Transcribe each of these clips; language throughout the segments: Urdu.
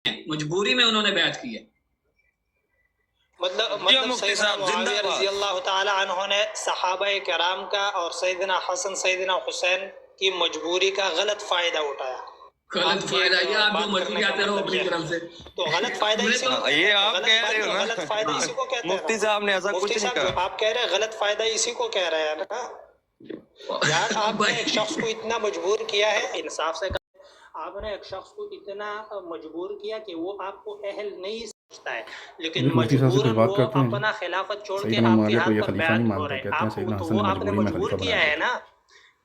مجبوری میں انہوں نے بیعت کی ہے. مطلب سیدنا معاویہ رضی اللہ تعالی عنہ نے صحابہ کرام کا اور سیدنا حسن سیدنا حسین کی مجبوری کا غلط فائدہ اٹھایا. غلط فائدہ یہ آپ جو مجبوری آتے رہو اپنی طرف سے تو غلط فائدہ اسی کو یہ آپ کہہ رہے ہو نا، غلط فائدہ اسی کو کہتے ہیں. مفتی صاحب نے ایسا کچھ نہیں کہا. آپ کہہ رہے ہیں غلط فائدہ اسی کو کہہ رہے ہیں نا یار. آپ نے ایک شخص کو اتنا مجبور کیا ہے، انصاف سے آپ نے ایک شخص کو اتنا مجبور کیا کہ وہ آپ کو اہل نہیں سمجھتا ہے، لیکن مجبوراً وہ اپنا خلافت چھوڑ کے آپ کے ہاتھ پر بیعت ہو رہے ہیں. آپ کو تو وہ آپ نے مجبور کیا ہے نا.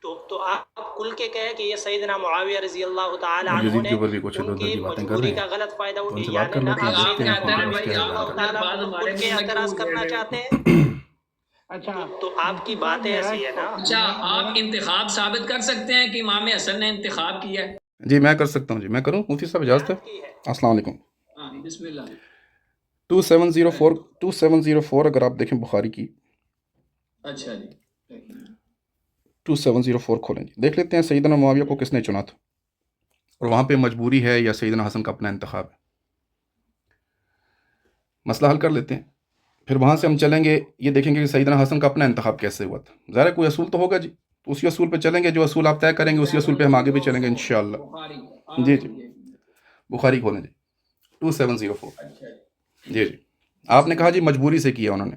تو آپ کل کے کہے کہ یہ سیدنا معاویہ رضی اللہ تعالی عنہ نے ان کی مجبوری کا غلط فائدہ اٹھایا، یعنی آپ کے اعتراض کرنا چاہتے ہیں. اچھا تو آپ کی باتیں ایسی ہے نا. اچھا آپ انتخاب ثابت کر سکتے ہیں کہ امام حسن نے انتخاب کیا ہے؟ جی میں کر سکتا ہوں. جی میں کروں مفتی صاحب اجازت ہے؟ السلام علیکم. بسم اللہ. 2704 اگر آپ دیکھیں بخاری کی. اچھا جی 2704 کھولیں جی، دیکھ لیتے ہیں سیدنا معاویہ کو کس نے چنا تھا اور وہاں پہ مجبوری ہے یا سیدنا حسن کا اپنا انتخاب ہے. مسئلہ حل کر لیتے ہیں، پھر وہاں سے ہم چلیں گے یہ دیکھیں گے کہ سیدنا حسن کا اپنا انتخاب کیسے ہوا تھا. ظاہر ہے کوئی اصول تو ہوگا جی، تو اسی اصول پہ چلیں گے، جو اصول آپ طے کریں گے اسی اصول پہ ہم آگے بھی چلیں گے انشاءاللہ. جی جی بخاری کھولیں جی 2704. جی جی آپ نے کہا جی مجبوری سے کیا انہوں نے،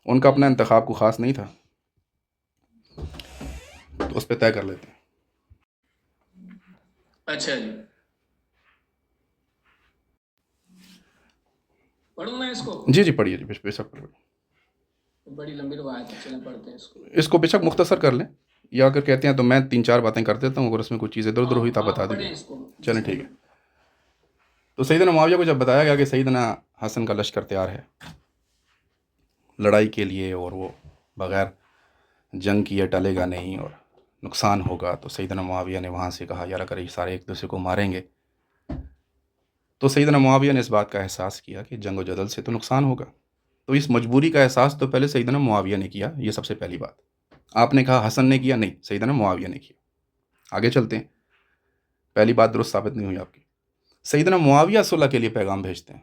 ان کا اپنا انتخاب کو خاص نہیں تھا، تو اس پہ طے کر لیتے ہیں. اچھا جی پڑھوں میں اس کو؟ جی جی پڑھیے جی بے شک پڑھیے. بڑی لمبی روایت ہے، چلیں پڑھتے ہیں اس کو. اس کو بے شک مختصر کر لیں، یا اگر کہتے ہیں تو میں 3-4 باتیں کر دیتا ہوں، اگر اس میں کوئی چیز ادھر ادھر ہوئی تو آپ بتا دیجیے. چلیں ٹھیک ہے. تو سیدنا معاویہ کو جب بتایا گیا کہ سیدنا حسن کا لشکر تیار ہے لڑائی کے لیے اور وہ بغیر جنگ کیے ٹلے گا نہیں اور نقصان ہوگا، تو سیدنا معاویہ نے وہاں سے کہا یار اگر یہ سارے ایک دوسرے کو ماریں گے تو سیدنا معاویہ نے اس بات کا احساس کیا کہ جنگ و جدل سے تو نقصان ہوگا. تو اس مجبوری کا احساس تو پہلے سیدنا معاویہ نے کیا، یہ سب سے پہلی بات. آپ نے کہا حسن نے کیا، نہیں سیدنا معاویہ نے کیا. آگے چلتے ہیں، پہلی بات درست ثابت نہیں ہوئی آپ کی. سیدنا معاویہ صلح کے لیے پیغام بھیجتے ہیں.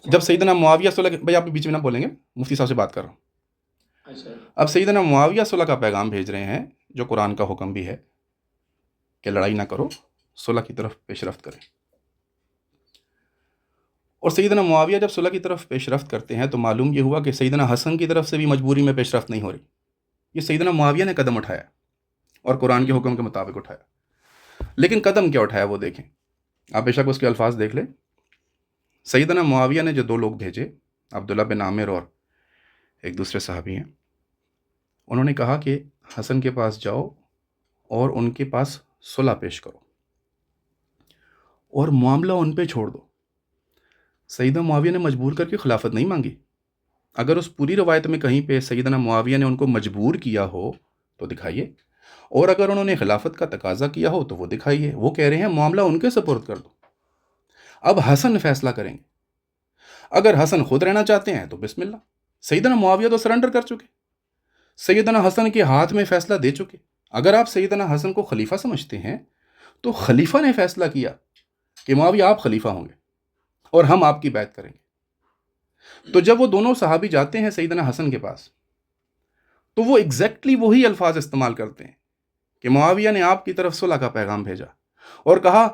جب سیدنا معاویہ صلح بھائی آپ بیچ میں نہ بولیں گے، مفتی صاحب سے بات کر رہا ہوں. اب سیدنا معاویہ صلح کا پیغام بھیج رہے ہیں، جو قرآن کا حکم بھی ہے کہ لڑائی نہ کرو، صلح کی طرف پیش رفت کریں. اور سیدنا معاویہ جب صلح کی طرف پیش رفت کرتے ہیں تو معلوم یہ ہوا کہ سیدنا حسن کی طرف سے بھی مجبوری میں پیش رفت نہیں ہو رہی. یہ سیدنا معاویہ نے قدم اٹھایا اور قرآن کے حکم کے مطابق اٹھایا. لیکن قدم کیا اٹھایا وہ دیکھیں آپ، بے شک اس کے الفاظ دیکھ لیں. سیدنا معاویہ نے جو 2 لوگ بھیجے، عبداللہ بن عامر اور ایک دوسرے صحابی ہیں، انہوں نے کہا کہ حسن کے پاس جاؤ اور ان کے پاس صلح پیش کرو اور معاملہ ان پہ چھوڑ دو. سیدنا معاویہ نے مجبور کر کے خلافت نہیں مانگی. اگر اس پوری روایت میں کہیں پہ سیدنا معاویہ نے ان کو مجبور کیا ہو تو دکھائیے، اور اگر انہوں نے خلافت کا تقاضا کیا ہو تو وہ دکھائیے. وہ کہہ رہے ہیں معاملہ ان کے سپرد کر دو، اب حسن فیصلہ کریں گے. اگر حسن خود رہنا چاہتے ہیں تو بسم اللہ. سیدنا معاویہ تو سرنڈر کر چکے، سیدنا حسن کے ہاتھ میں فیصلہ دے چکے. اگر آپ سیدنا حسن کو خلیفہ سمجھتے ہیں تو خلیفہ نے فیصلہ کیا کہ معاویہ آپ خلیفہ ہوں گے اور ہم آپ کی بیعت کریں گے. تو جب وہ دونوں صحابی جاتے ہیں سیدنا حسن کے پاس تو وہ ایگزیکٹلی وہی الفاظ استعمال کرتے ہیں کہ معاویہ نے آپ کی طرف صلح کا پیغام بھیجا اور کہا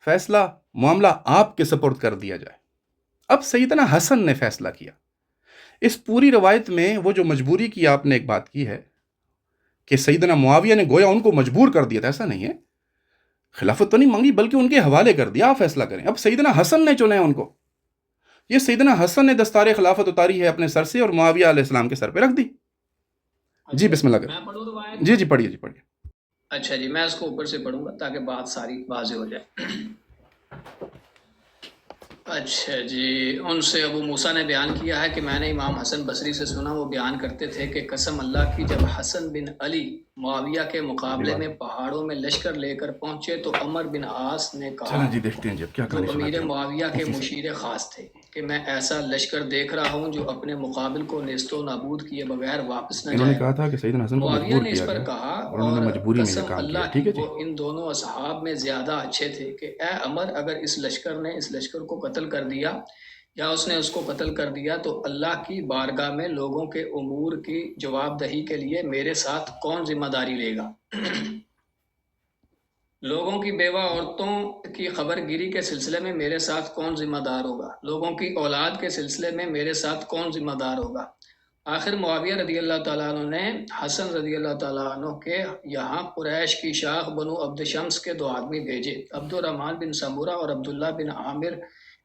فیصلہ معاملہ آپ کے سپرد کر دیا جائے. اب سیدنا حسن نے فیصلہ کیا. اس پوری روایت میں وہ جو مجبوری کی آپ نے ایک بات کی ہے کہ سیدنا معاویہ نے گویا ان کو مجبور کر دیا تھا، ایسا نہیں ہے. خلافت تو نہیں مانگی بلکہ ان کے حوالے کر دیا، آپ فیصلہ کریں. اب سیدنا حسن نے چنے ان کو. یہ سیدنا حسن نے دستار خلافت اتاری ہے اپنے سر سے اور معاویہ علیہ السلام کے سر پہ رکھ دی. جی بسم اللہ کریں. جی جی پڑھیے جی پڑھیے. اچھا جی میں اس کو اوپر سے پڑھوں گا تاکہ بات ساری واضح ہو جائے. اچھا جی ان سے ابو موسیٰ نے بیان کیا ہے کہ میں نے امام حسن بصری سے سنا، وہ بیان کرتے تھے کہ قسم اللہ کی جب حسن بن علی معاویہ کے مقابلے بات میں پہاڑوں میں لشکر لے کر پہنچے تو عمر بن عاص نے کہا، چلیں جی دیکھتے ہیں جی اب کیا جو کنڈیشن امیر آتی ہے معاویہ کے مفتی صاحب۔ مشیر خاص تھے، کہ میں ایسا لشکر دیکھ رہا ہوں جو اپنے مقابل کو نیست و نابود کیے بغیر واپس نہ انہوں نے جائے کہا گا۔ تھا کہ سیدنا حسن کو معاویہ مجبور نے اس کیا پر گیا کہا، اور انہوں نے اور مجبوری میں یہ قسم کام کیا، اللہ ٹھیک کی ہے جی۔ وہ ان دونوں اصحاب میں زیادہ اچھے تھے کہ اے عمر، اگر اس لشکر نے اس لشکر کو قتل کر دیا یا اس نے اس کو قتل کر دیا تو اللہ کی بارگاہ میں لوگوں کے امور کی جواب دہی کے لیے میرے ساتھ کون ذمہ داری لے گا؟ لوگوں کی بیوہ عورتوں کی خبر گیری کے سلسلے میں میرے ساتھ کون ذمہ دار ہوگا؟ لوگوں کی اولاد کے سلسلے میں میرے ساتھ کون ذمہ دار ہوگا؟ آخر معاویہ رضی اللہ تعالیٰ عنہ نے حسن رضی اللہ تعالیٰ عنہ کے یہاں قریش کی شاخ بنو عبد شمس کے 2 آدمی بھیجے، عبد الرحمن بن سمورہ اور عبداللہ بن عامر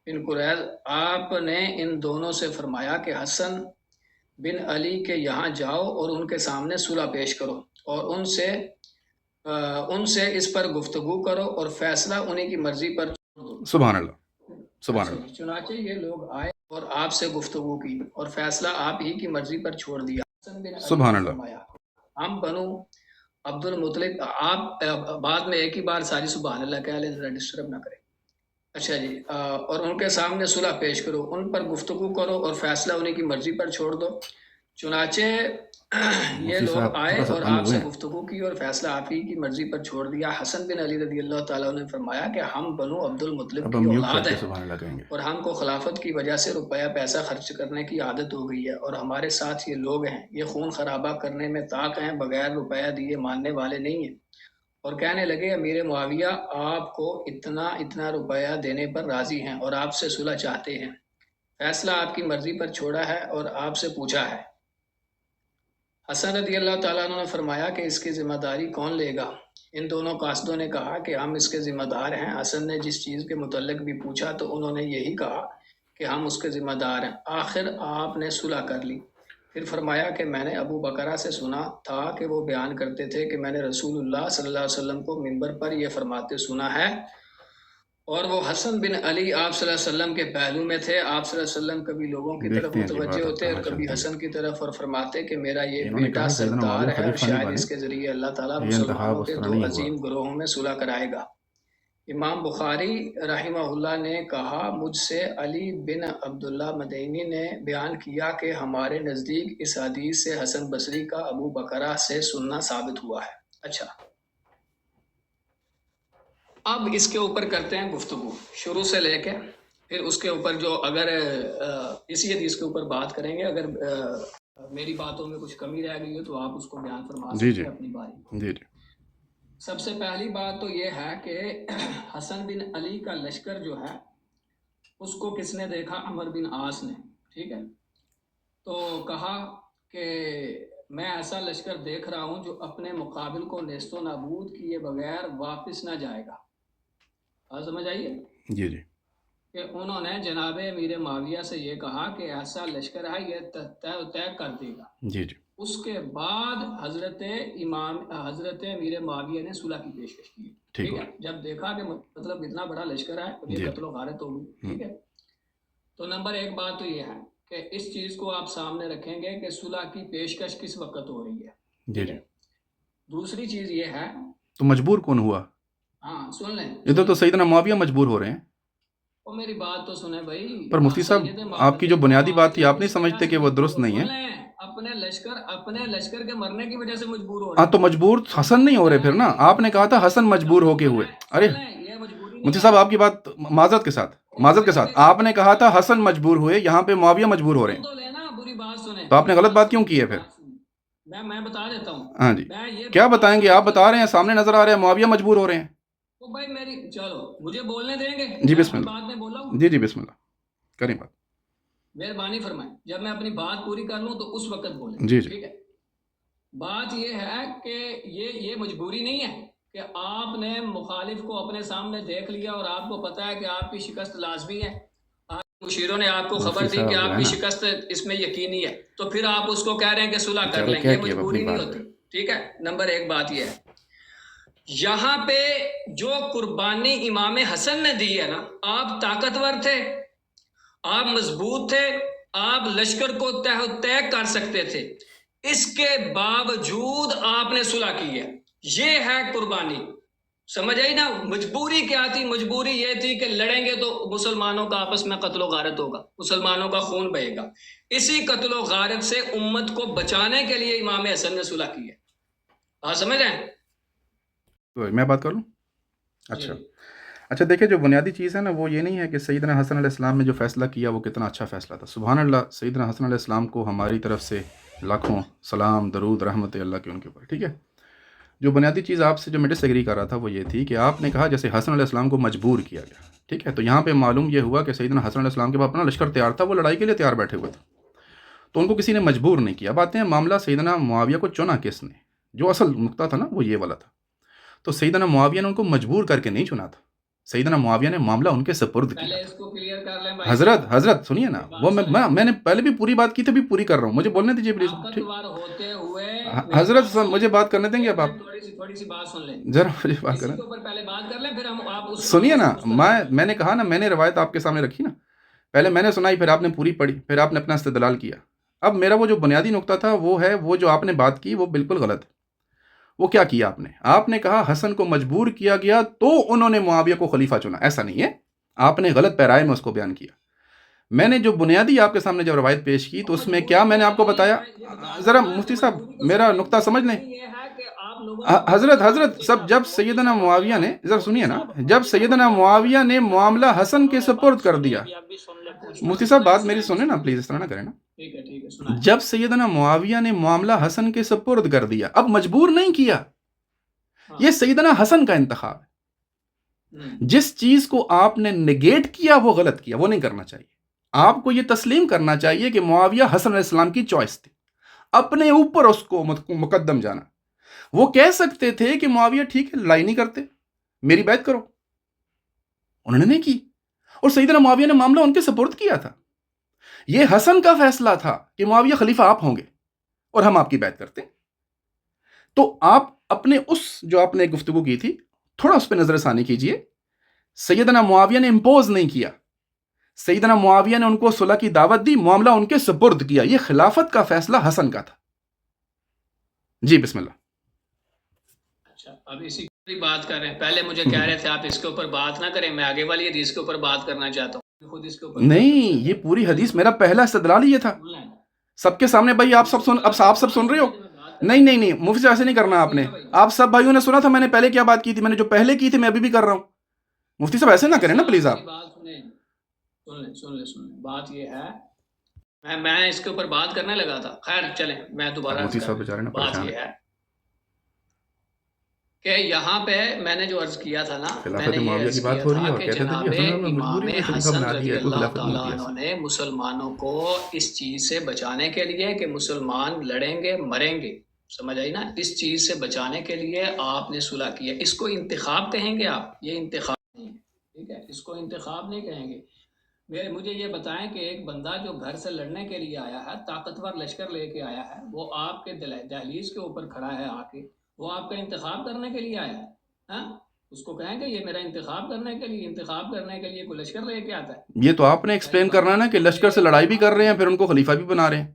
بن قریظ۔ آپ نے ان دونوں سے فرمایا کہ حسن بن علی کے یہاں جاؤ اور ان کے سامنے صلح پیش کرو اور ان سے اس پر گفتگو کرو اور فیصلہ انہیں کی مرضی پر چھوڑ دو۔ سبحان اللہ سبحان اللہ۔ چنانچہ یہ لوگ آئے اور آپ سے گفتگو کی اور فیصلہ آپ ہی کی مرضی پر چھوڑ دیا۔ حسن بن علی سبحان نے اللہ۔ فرمایا، ہم بنو عبد المطلب، آپ بعد میں ایک ہی بار ساری سبحان اللہ کہہ لیں، ذرا ڈسٹرب نہ کریں۔ اچھا جی، اور ان کے سامنے صلح پیش کرو، ان پر گفتگو کرو اور فیصلہ انہیں کی مرضی پر چھوڑ دو۔ چنانچہ یہ مفتی لوگ صاحب آئے تھوڑا سا اور تنگ آپ سے ہوئے ہیں۔ گفتگو کی اور فیصلہ آپ ہی کی مرضی پر چھوڑ دیا۔ حسن بن علی رضی اللہ تعالیٰ نے فرمایا کہ ہم بنو عبد المطلب اب کی ہم میوٹ اولاد کر کے ہیں سبحان اللہ کہیں گے۔ اور ہم کو خلافت کی وجہ سے روپیہ پیسہ خرچ کرنے کی عادت ہو گئی ہے، اور ہمارے ساتھ یہ لوگ ہیں، یہ خون خرابہ کرنے میں طاق ہیں، بغیر روپیہ دیے ماننے والے نہیں ہیں۔ اور کہنے لگے، امیر معاویہ آپ کو اتنا روپیہ دینے پر راضی ہیں اور آپ سے صلح چاہتے ہیں، فیصلہ آپ کی مرضی پر چھوڑا ہے اور آپ سے پوچھا ہے۔ حسن رضی اللہ تعالیٰ عنہ نے فرمایا کہ اس کی ذمہ داری کون لے گا؟ ان دونوں قاصدوں نے کہا کہ ہم اس کے ذمہ دار ہیں۔ حسن نے جس چیز کے متعلق بھی پوچھا تو انہوں نے یہی کہا کہ ہم اس کے ذمہ دار ہیں۔ آخر آپ نے صلح کر لی۔ پھر فرمایا کہ میں نے ابو بکرہ سے سنا تھا کہ وہ بیان کرتے تھے کہ میں نے رسول اللہ صلی اللہ علیہ وسلم کو منبر پر یہ فرماتے سنا ہے، اور وہ حسن بن علی آپ صلی اللہ علیہ وسلم کے پہلو میں تھے۔ آپ صلی اللہ علیہ وسلم کبھی لوگوں کی طرف دیکھتے ہیں جی متوجہ بات اب ہوتے اور کہاں کبھی چلتی ہے۔ حسن کی طرف، اور فرماتے کہ میرا یہ انہوں نے بیٹا کہا سیدنا سردار معاویہ ہے اور خلیفہ نہیں شاید بنے، اس کے ذریعے اللہ تعالیٰ یہ انتخاب مسلمانوں اس کے طرح 2 نہیں ہوا۔ عظیم گروہوں میں صلح کرائے گا۔ امام بخاری رحمہ اللہ نے کہا، مجھ سے علی بن عبداللہ مدینی نے بیان کیا کہ ہمارے نزدیک اس حدیث سے حسن بصری کا ابو بکرہ سے سننا ثابت ہوا ہے۔ اچھا، اب اس کے اوپر کرتے ہیں گفتگو شروع سے لے کے، پھر اس کے اوپر جو اگر اسی حدیث کے اوپر بات کریں گے، اگر میری باتوں میں کچھ کمی رہ گئی ہے تو آپ اس کو بیان فرما جی سکتے جی ہیں اپنی باری۔ جی جی۔ سب سے پہلی بات تو یہ ہے کہ حسن بن علی کا لشکر جو ہے اس کو کس نے دیکھا؟ عمر بن عاص نے، ٹھیک ہے؟ تو کہا کہ میں ایسا لشکر دیکھ رہا ہوں جو اپنے مقابل کو نیست و نابود کیے بغیر واپس نہ جائے گا۔ بات سمجھ آئیے؟ جی جی۔ کہ انہوں نے جناب امیر معاویہ سے یہ کہا کہ ایسا لشکر ہے، یہ طے کر دے گا۔ جی جی۔ اس کے بعد حضرت امیر معاویہ نے صلح کی پیشکش کی، ٹھیک ہے؟ جب دیکھا کہ مطلب اتنا بڑا لشکر ہے اور یہ قتل و غارت ہوگی، ٹھیک ہے؟ تو نمبر 1 بات تو یہ ہے کہ اس چیز کو آپ سامنے رکھیں گے کہ صلح کی پیشکش کس وقت ہو رہی ہے، جی جی۔ دوسری چیز یہ ہے، تو مجبور کون ہوا؟ ہاں سن لیں، ادھر تو سیدنا معاویہ مجبور ہو رہے ہیں۔ وہ میری بات تو سنیں بھائی۔ پر مفتی صاحب آپ کی جو بنیادی بات تھی آپ نہیں سمجھتے کہ وہ درست نہیں ہے؟ اپنے لشکر کے مرنے کی وجہ سے مجبور ہو ہاں تو مجبور حسن نہیں ہو رہے پھر نا، آپ نے کہا تھا حسن مجبور ہو کے ہوئے۔ ارے مفتی صاحب آپ کی بات معذرت کے ساتھ آپ نے کہا تھا حسن مجبور ہوئے، یہاں پہ معاویہ مجبور ہو رہے ہیں، بری بات سنیں تو آپ نے غلط بات کیوں کی ہے پھر؟ میں بتا دیتا ہوں۔ ہاں جی، کیا بتائیں گے؟ آپ بتا رہے ہیں، سامنے نظر آ رہا ہے معاویہ مجبور ہو رہے ہیں۔ تو بھائی میری چلو مجھے بولنے دیں گے جی بسم اللہ۔ بات میں بولا ہوں، جی جی بسم اللہ کریں بات۔ مہربانی فرمائیں، جب میں اپنی بات پوری کر لوں تو اس وقت بولیں، جی جی۔ ٹھیک ہے؟ بات یہ ہے کہ یہ مجبوری نہیں ہے کہ آپ نے مخالف کو اپنے سامنے دیکھ لیا اور آپ کو پتا ہے کہ آپ کی شکست لازمی ہے، مشیروں نے آپ کو خبر دی کہ آپ کی شکست اس میں یقینی ہے، تو پھر آپ اس کو کہہ رہے ہیں کہ صلح کر لیں، یہ مجبوری نہیں ہوتی، ٹھیک ہے؟ نمبر 1 بات یہ ہے، یہاں پہ جو قربانی امام حسن نے دی ہے نا، آپ طاقتور تھے، آپ مضبوط تھے، آپ لشکر کو طے کر سکتے تھے، اس کے باوجود آپ نے صلح کی ہے. یہ ہے قربانی. سمجھ آئی نا؟ مجبوری کیا تھی؟ مجبوری یہ تھی کہ لڑیں گے تو مسلمانوں کا آپس میں قتل و غارت ہوگا، مسلمانوں کا خون بہے گا. اسی قتل و غارت سے امت کو بچانے کے لیے امام حسن نے صلح کی ہے. آپ سمجھ رہے ہیں؟ میں بات کروں؟ اچھا دیکھیں، جو بنیادی چیز ہے نا وہ یہ نہیں ہے کہ سیدنا حسن علیہ السلام نے جو فیصلہ کیا وہ کتنا اچھا فیصلہ تھا. سبحان اللہ، سیدنا حسن علیہ السلام کو ہماری طرف سے لاکھوں سلام، درود، رحمت اللہ کے ان کے اوپر. ٹھیک ہے، جو بنیادی چیز آپ سے جو میں ڈس ایگری کر رہا تھا وہ یہ تھی کہ آپ نے کہا جیسے حسن علیہ السلام کو مجبور کیا گیا. ٹھیک ہے، تو یہاں پہ معلوم یہ ہوا کہ سیدنا حسن علیہ السلام کے پاس اپنا لشکر تیار تھا، وہ لڑائی کے لیے تیار بیٹھے ہوئے تھے، تو ان کو کسی نے مجبور نہیں کیا. باتیں ہیں معاملہ سیدنا معاویہ کو چنا کس نے، جو اصل نقطہ تھا نا وہ یہ والا تھا. تو سیدنا معاویہ نے ان کو مجبور کر کے نہیں چنا تھا، سیدنا معاویہ نے معاملہ ان کے سپرد کیا تھا. حضرت سنیے نا، وہ میں نے پہلے بھی پوری بات کی تھی، بھی پوری کر رہا ہوں، مجھے بولنے دیجیے پلیز. حضرت مجھے بات کرنے دیں گے آپ تھوڑی سی بات سن لیں ذرا، مجھے بات کریں. پہلے بات کر لیں، پھر ہم آپ سنیے نا، میں نے کہا نا، میں نے روایت آپ کے سامنے رکھی نا، پہلے میں نے سنائی، پھر آپ نے پوری پڑھی، پھر آپ نے اپنا استدلال کیا. اب میرا وہ جو بنیادی نقطہ تھا وہ ہے، وہ جو آپ نے بات کی وہ بالکل غلط ہے. وہ کیا کیا آپ نے کہا حسن کو مجبور کیا گیا تو انہوں نے معاویہ کو خلیفہ چنا. ایسا نہیں ہے، آپ نے غلط پیرائے میں اس کو بیان کیا. میں نے جو بنیادی آپ کے سامنے جب روایت پیش کی تو اس میں کیا میں نے آپ کو بتایا، ذرا مفتی صاحب میرا نقطہ سمجھ لیں. حضرت سب جب سیدنا معاویہ نے، ذرا سنیے نا، جب سیدنا معاویہ نے معاملہ حسن کے سپرد کر دیا، مفتی صاحب بات میری سنیں نا پلیز، اس طرح نہ کریں نا. جب سیدنا معاویہ نے معاملہ حسن کے سپرد کر دیا، اب مجبور نہیں کیا، یہ سیدنا حسن کا انتخاب ہے. جس چیز کو آپ نے نگیٹ کیا وہ غلط کیا، وہ نہیں کرنا چاہیے. آپ کو یہ تسلیم کرنا چاہیے کہ معاویہ حسن علیہ السلام کی چوائس تھی، اپنے اوپر اس کو مقدم جانا. وہ کہہ سکتے تھے کہ معاویہ ٹھیک ہے، لڑائی نہیں کرتے، میری بیعت کرو، انہوں نے نہیں کی، اور سیدنا معاویہ نے معاملہ ان کے سپرد کیا تھا. یہ حسن کا فیصلہ تھا کہ معاویہ خلیفہ آپ ہوں گے اور ہم آپ کی بیعت کرتے. تو آپ اپنے اس جو آپ نے گفتگو کی تھی تھوڑا اس پہ نظر ثانی کیجئے. سیدنا معاویہ نے امپوز نہیں کیا، سیدنا معاویہ نے ان کو صلح کی دعوت دی، معاملہ ان کے سپرد کیا. یہ خلافت کا فیصلہ حسن کا تھا. جی بسم اللہ. اچھا، اب اسی کی بات کر رہے ہیں. پہلے مجھے کہہ رہے تھے آپ اس کے اوپر بات نہ کریں، میں آگے والی حدیث کے اوپر بات کرنا چاہتا ہوں. خود اس کے اوپر نہیں، یہ پوری حدیث میرا پہلا استدلال یہ تھا سب کے سامنے. بھائی آپ سب سن رہے ہو؟ نہیں مفتی ایسے نہیں کرنا آپ نے. آپ سب بھائیوں نے سنا تھا میں نے پہلے کیا بات کی تھی، میں نے جو پہلے کی تھی میں ابھی بھی کر رہا ہوں. مفتی صاحب ایسے نہ کریں نا پلیز. آپ سن لیں. بات یہ ہے، میں اس کے اوپر بات کرنے لگا تھا. خیر چلیں، میں دوبارہ بات یہ ہے کہ یہاں پہ میں نے جو عرض کیا تھا نا، میں نے یہ عرض کیا تھا کہ جناب امام حسن رضی اللہ تعالیٰ عنہ نے مسلمانوں کو اس چیز سے بچانے کے لیے کہ مسلمان لڑیں گے مریں گے، سمجھ آئی نا، اس چیز سے بچانے کے لیے آپ نے صلح کیا. اس کو انتخاب کہیں گے آپ؟ یہ انتخاب نہیں ہے، ٹھیک ہے، اس کو انتخاب نہیں کہیں گے. مجھے یہ بتائیں کہ ایک بندہ جو گھر سے لڑنے کے لیے آیا ہے، طاقتور لشکر لے کے آیا ہے، وہ آپ کے دہلیز کے اوپر کھڑا ہے آ کے، وہ آپ کا انتخاب کرنے کے لیے آیا ہے. ہاں، اس کو کہیں گے یہ میرا انتخاب کرنے کے لیے کوئی لشکر لے کے آتا ہے. یہ تو آپ نے ایکسپلین کرنا ہے نا کہ لشکر سے لڑائی بھی کر رہے ہیں پھر ان کو خلیفہ بھی بنا رہے ہیں.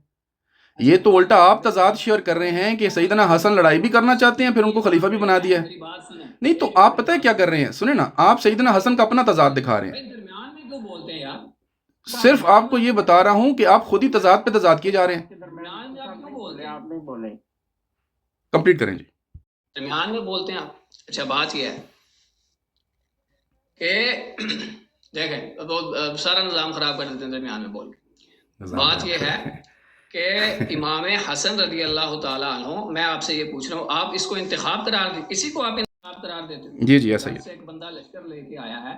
یہ تو الٹا آپ تضاد شیئر کر رہے ہیں کہ سیدنا حسن لڑائی بھی کرنا چاہتے ہیں پھر ان کو خلیفہ بھی بنا دیا ہے. نہیں تو آپ پتہ ہے کیا کر رہے ہیں؟ سنیں نا، آپ سیدنا حسن کا اپنا تضاد دکھا رہے ہیں. درمیان میں کیوں بولتے ہیں یار؟ صرف آپ کو یہ بتا رہا ہوں کہ آپ خود ہی تضاد پہ تضاد کیے جا رہے ہیں. آپ نہیں بولے. کمپلیٹ کریں جی. درمیان میں بولتے ہیں آپ. اچھا، بات یہ ہے کہ دیکھیں سارا نظام خراب کر دیتے ہیں درمیان میں بول کے. بات یہ ہے کہ امام حسن رضی اللہ تعالیٰ عنہ، میں آپ سے یہ پوچھ رہا ہوں، آپ اس کو انتخاب قرار دیں، اسی کو آپ انتخاب قرار دیتے ہیں؟ جی ایسا ہی. ایک بندہ لشکر لے کے آیا ہے،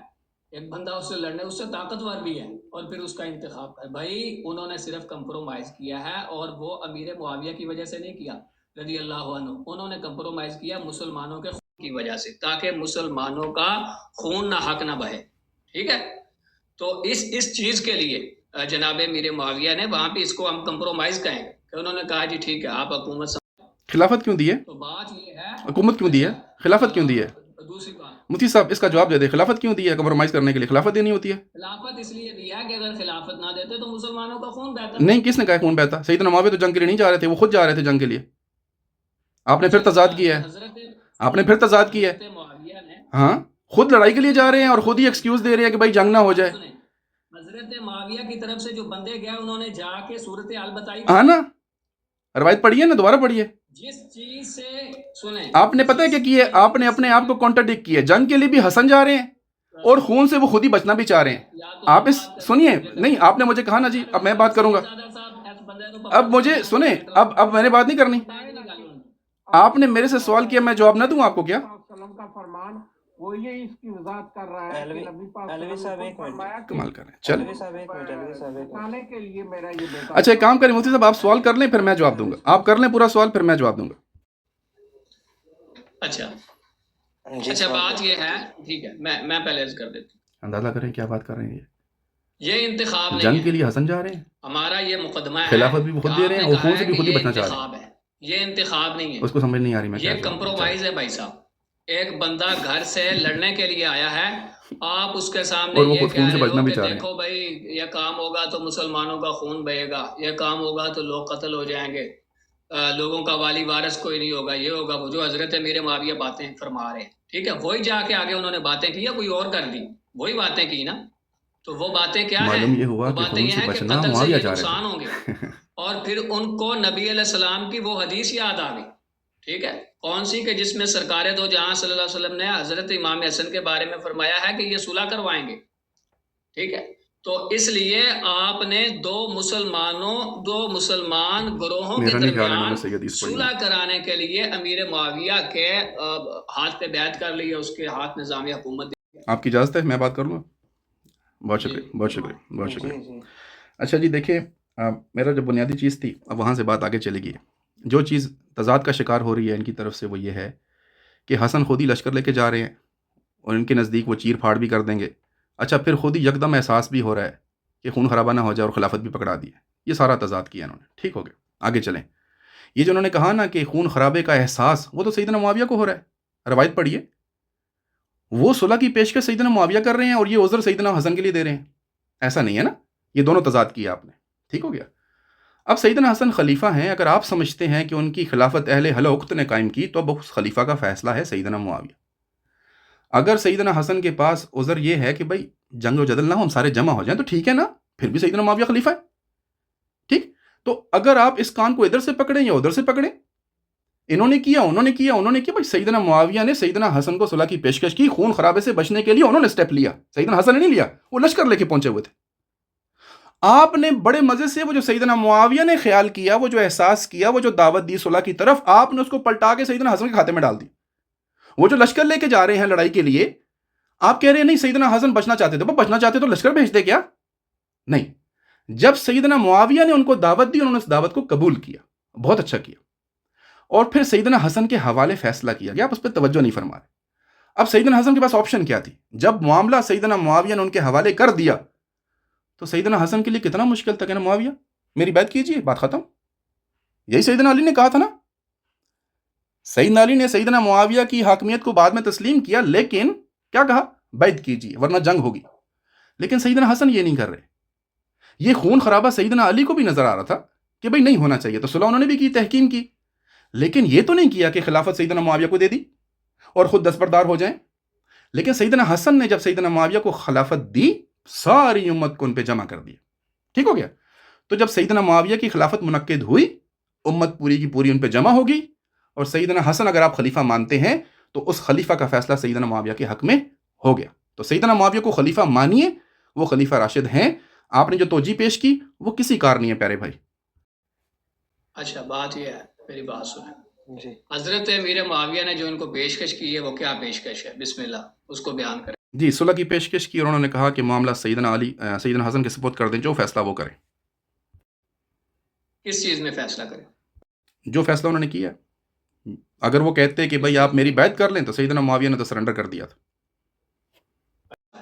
ایک بندہ اس سے لڑنے، اس سے طاقتور بھی ہے، اور پھر اس کا انتخاب ہے. بھائی انہوں نے صرف کمپرومائز کیا ہے، اور وہ امیر معاویہ کی وجہ سے نہیں کیا رضی اللہ عنہ، انہوں نے کمپرومائز کیا مسلمانوں کے خون کی وجہ سے، تاکہ مسلمانوں کا خون نہ حق نہ بہے. ٹھیک ہے، تو اس چیز کے لیے جناب امیر معاویہ نے وہاں پہ اس کو ہم کمپرومائز کہیں کہ انہوں نے کہا جی ٹھیک ہے آپ حکومت خلافت کیوں دی ہے؟ تو بات یہ ہے، حکومت کیوں دی ہے؟ خلافت کیوں دی ہے؟ دوسری بات مفتی صاحب اس کا جواب دے دے، خلافت کیوں دی ہے؟ کمپرومائز کرنے کے لیے خلافت دینی ہوتی ہے؟ خلافت اس لیے دیا کہ اگر خلافت نہ دیتے تو مسلمانوں کا خون بہتا. نہیں، کس نے کہا خون بہتا؟ سیدنا معاویہ تو جنگ کے لیے نہیں جا رہے تھے، وہ خود جا رہے تھے جنگ کے لیے. آپ نے پھر تضاد کیا ہے، آپ نے پھر تضاد کیا ہے. معاویہ نے ہاں، خود لڑائی کے لیے جا رہے ہیں اور خود ہی ایکسکیوز دے رہے ہیں کہ بھائی جنگ نہ ہو جائے. حضرت معاویہ کی طرف سے جو بندے گئے انہوں نے جا کے صورتحال بتائی. ہاں نا، روایت پڑھیے نا، دوبارہ پڑھیے. جس چیز سے سنیں، آپ نے پتہ ہے کیا کیا ہے؟ آپ نے اپنے آپ کو کانٹرڈکٹ کیا ہے. جنگ کے لیے بھی حسن جا رہے ہیں اور خون سے وہ خود ہی بچنا بھی چاہ رہے ہیں. آپ اس سنیے، نہیں آپ نے مجھے کہا نا جی، اب میں بات کروں گا. اب مجھے سنیں، اب میں نے بات نہیں کرنی. آپ نے میرے سے سوال کیا، میں جواب نہ دوں آپ کو کیا؟ وہ یہ اس کی وضاحت کر رہا ہے کہ نبی پاک صاحب نے فرمایا کہ کمال کر رہے ہیں. چل بتانے کے لیے میرا یہ بیٹا. اچھا ایک کام کریں مفتی صاحب، آپ سوال کر لیں پھر میں جواب دوں گا. آپ کر لیں پورا سوال پھر میں جواب دوں گا. اچھا بات یہ ہے، ٹھیک ہے میں پہلے عرض کر دیتا ہوں. اندازہ کریں کیا بات کر رہے ہیں. یہ انتخاب نہیں جنگ کے ہے، لیے حسن جا رہے ہیں، ہمارا یہ مقدمہ ہے. خلافت بھی وہ خود دے رہے ہیں اور خون سے بھی خود ہی بچنا چاہ رہے انتخاب ہے، یہ انتخاب نہیں ہیں. ہے، اس کو سمجھ نہیں آ رہی میں کیا یہ کمپرومائز ہے بھائی صاحب. ایک بندہ گھر سے لڑنے کے لیے آیا ہے، آپ اس کے سامنے اور وہ یہ خود کہہ خون سے رہے بچنا ہو بھی کہ چاہ رہے ہیں. دیکھو بھائی یہ کام ہوگا تو مسلمانوں کا خون بہے گا، یہ کام ہوگا تو لوگ قتل ہو جائیں گے، لوگوں کا والی وارث کوئی نہیں ہوگا، یہ ہوگا وہ جو حضرت امیر معاویہ باتیں فرما رہے ہیں. ٹھیک ہے، وہی جا کے آگے انہوں نے باتیں کی یا کوئی اور کر دی؟ وہی باتیں کی نا. تو وہ باتیں کیا ہیں؟ معلوم یہ ہوا وہ کہ باتیں خون یہ سے ہیں کہ بچنا قتل سے معاویہ یہ چاہ رہے نقصان ہوں گے. تھے. اور پھر ان کو نبی علیہ السلام کی وہ حدیث یاد آ گئی. ٹھیک ہے، کون سی؟ کہ جس میں سرکار دو جہاں صلی اللہ علیہ وسلم نے حضرت امام حسن کے بارے میں فرمایا ہے کہ یہ صلح کروائیں گے. ٹھیک ہے، تو اس لیے آپ نے دو مسلمان گروہوں کے میرا نہیں خیال ہے انہوں نے درمیان صحیح حدیث پڑھی ہے. صلح کرانے کے لیے امیر معاویہ کے ہاتھ پہ بیعت کر لی ہے، اس کے ہاتھ نظام حکومت دی. آپ کی اجازت ہے میں بات کر لوں؟ بہت جی. شکریہ، بہت شکریہ، بہت شکریہ. اچھا جی دیکھیں، میرا جو بنیادی چیز تھی اب وہاں سے بات آگے چلے گی. جو چیز تضاد کا شکار ہو رہی ہے ان کی طرف سے وہ یہ ہے کہ حسن خود ہی لشکر لے کے جا رہے ہیں اور ان کے نزدیک وہ چیر پھاڑ بھی کر دیں گے. اچھا پھر خود ہی یکدم احساس بھی ہو رہا ہے کہ خون خرابہ نہ ہو جائے اور خلافت بھی پکڑا دی ہے. یہ سارا تضاد کیا انہوں نے. ٹھیک ہو گیا، آگے چلیں. یہ جو انہوں نے کہا نا کہ خون خرابے کا احساس، وہ تو سیدنا معاویہ کو ہو رہا ہے. روایت پڑھیے، وہ صلح کی پیشکش سیدنا معاویہ کر رہے ہیں اور یہ عذر سیدنا حسن کے لیے دے رہے ہیں. ایسا نہیں ہے نا، یہ دونوں تضاد کیا آپ نے. ٹھیک ہو گیا. اب سیدنا حسن خلیفہ ہیں، اگر آپ سمجھتے ہیں کہ ان کی خلافت اہل حل و عقد نے قائم کی تو اب اس خلیفہ کا فیصلہ ہے سیدنا معاویہ. اگر سیدنا حسن کے پاس عذر یہ ہے کہ بھائی جنگ و جدل نہ ہو، ہم سارے جمع ہو جائیں، تو ٹھیک ہے نا، پھر بھی سیدنا معاویہ خلیفہ ہے. ٹھیک، تو اگر آپ اس کان کو ادھر سے پکڑیں یا ادھر سے پکڑیں، انہوں نے کیا بھائی سیدنا معاویہ نے سیدنا حسن کو صلح کی پیشکش کی، خون خرابے سے بچنے کے لیے انہوں نے سٹیپ لیا، سیدنا حسن نے نہیں لیا، وہ لشکر لے کے پہنچے ہوئے تھے. آپ نے بڑے مزے سے وہ جو سیدنا معاویہ نے خیال کیا، وہ جو احساس کیا، وہ جو دعوت دی صلح کی طرف، آپ نے اس کو پلٹا کے سیدنا حسن کے کھاتے میں ڈال دی. وہ جو لشکر لے کے جا رہے ہیں لڑائی کے لیے، آپ کہہ رہے ہیں نہیں سیدنا حسن بچنا چاہتے تھے. وہ بچنا چاہتے تو لشکر بھیجتے کیا؟ نہیں. جب سیدنا معاویہ نے ان کو دعوت دی، انہوں نے اس دعوت کو قبول کیا، بہت اچھا کیا، اور پھر سیدنا حسن کے حوالے فیصلہ کیا گیا. آپ اس پہ توجہ نہیں فرما رہے. اب سیدنا حسن کے پاس آپشن کیا تھی؟ جب معاملہ سیدنا معاویہ نے ان کے حوالے کر دیا تو سیدنا حسن کے لیے کتنا مشکل تھا کہ نا معاویہ میری بیعت کیجیے، بات ختم. یہی سیدنا علی نے کہا تھا نا. سیدنا علی نے سیدنا معاویہ کی حاکمیت کو بعد میں تسلیم کیا، لیکن کیا کہا؟ بیعت کیجیے ورنہ جنگ ہوگی. لیکن سیدنا حسن یہ نہیں کر رہے. یہ خون خرابہ سیدنا علی کو بھی نظر آ رہا تھا کہ بھئی نہیں ہونا چاہیے، تو صلح انہوں نے بھی کی، تحکیم کی، لیکن یہ تو نہیں کیا کہ خلافت سیدنا معاویہ کو دے دی اور خود دستبردار ہو جائیں. لیکن سیدنا حسن نے جب سیدنا معاویہ کو خلافت دی، ساری امت کو ان پہ جمع کر دیا. ٹھیک ہو گیا. تو جب سیدنا معاویہ کی خلافت منعقد ہوئی، امت پوری کی پوری ان پہ جمع ہوگی، اور سیدنا حسن اگر آپ خلیفہ مانتے ہیں تو اس خلیفہ کا فیصلہ سیدنا معاویہ کے حق میں ہو گیا. تو سیدنا معاویہ کو خلیفہ مانیے، وہ خلیفہ راشد ہیں. آپ نے جو توجیہ پیش کی وہ کسی کار نہیں ہے پیارے بھائی. اچھا بات یہ ہے، میری بات سنیں. جی، حضرت امیر معاویہ نے جو ان کو پیشکش کی ہے وہ کیا پیشکش ہے؟ بسم اللہ اس کو بیان کریں. جی، صلح کی پیشکش کی اور انہوں نے کہا کہ معاملہ سیدنا حسن کے سپرد کر دیں، جو فیصلہ وہ کریں. کس چیز میں فیصلہ کریں؟ جو فیصلہ انہوں نے کیا. اگر وہ کہتے کہ بھئی آپ میری بیعت کر لیں تو سیدنا معاویہ نے تو سرنڈر کر دیا تھا.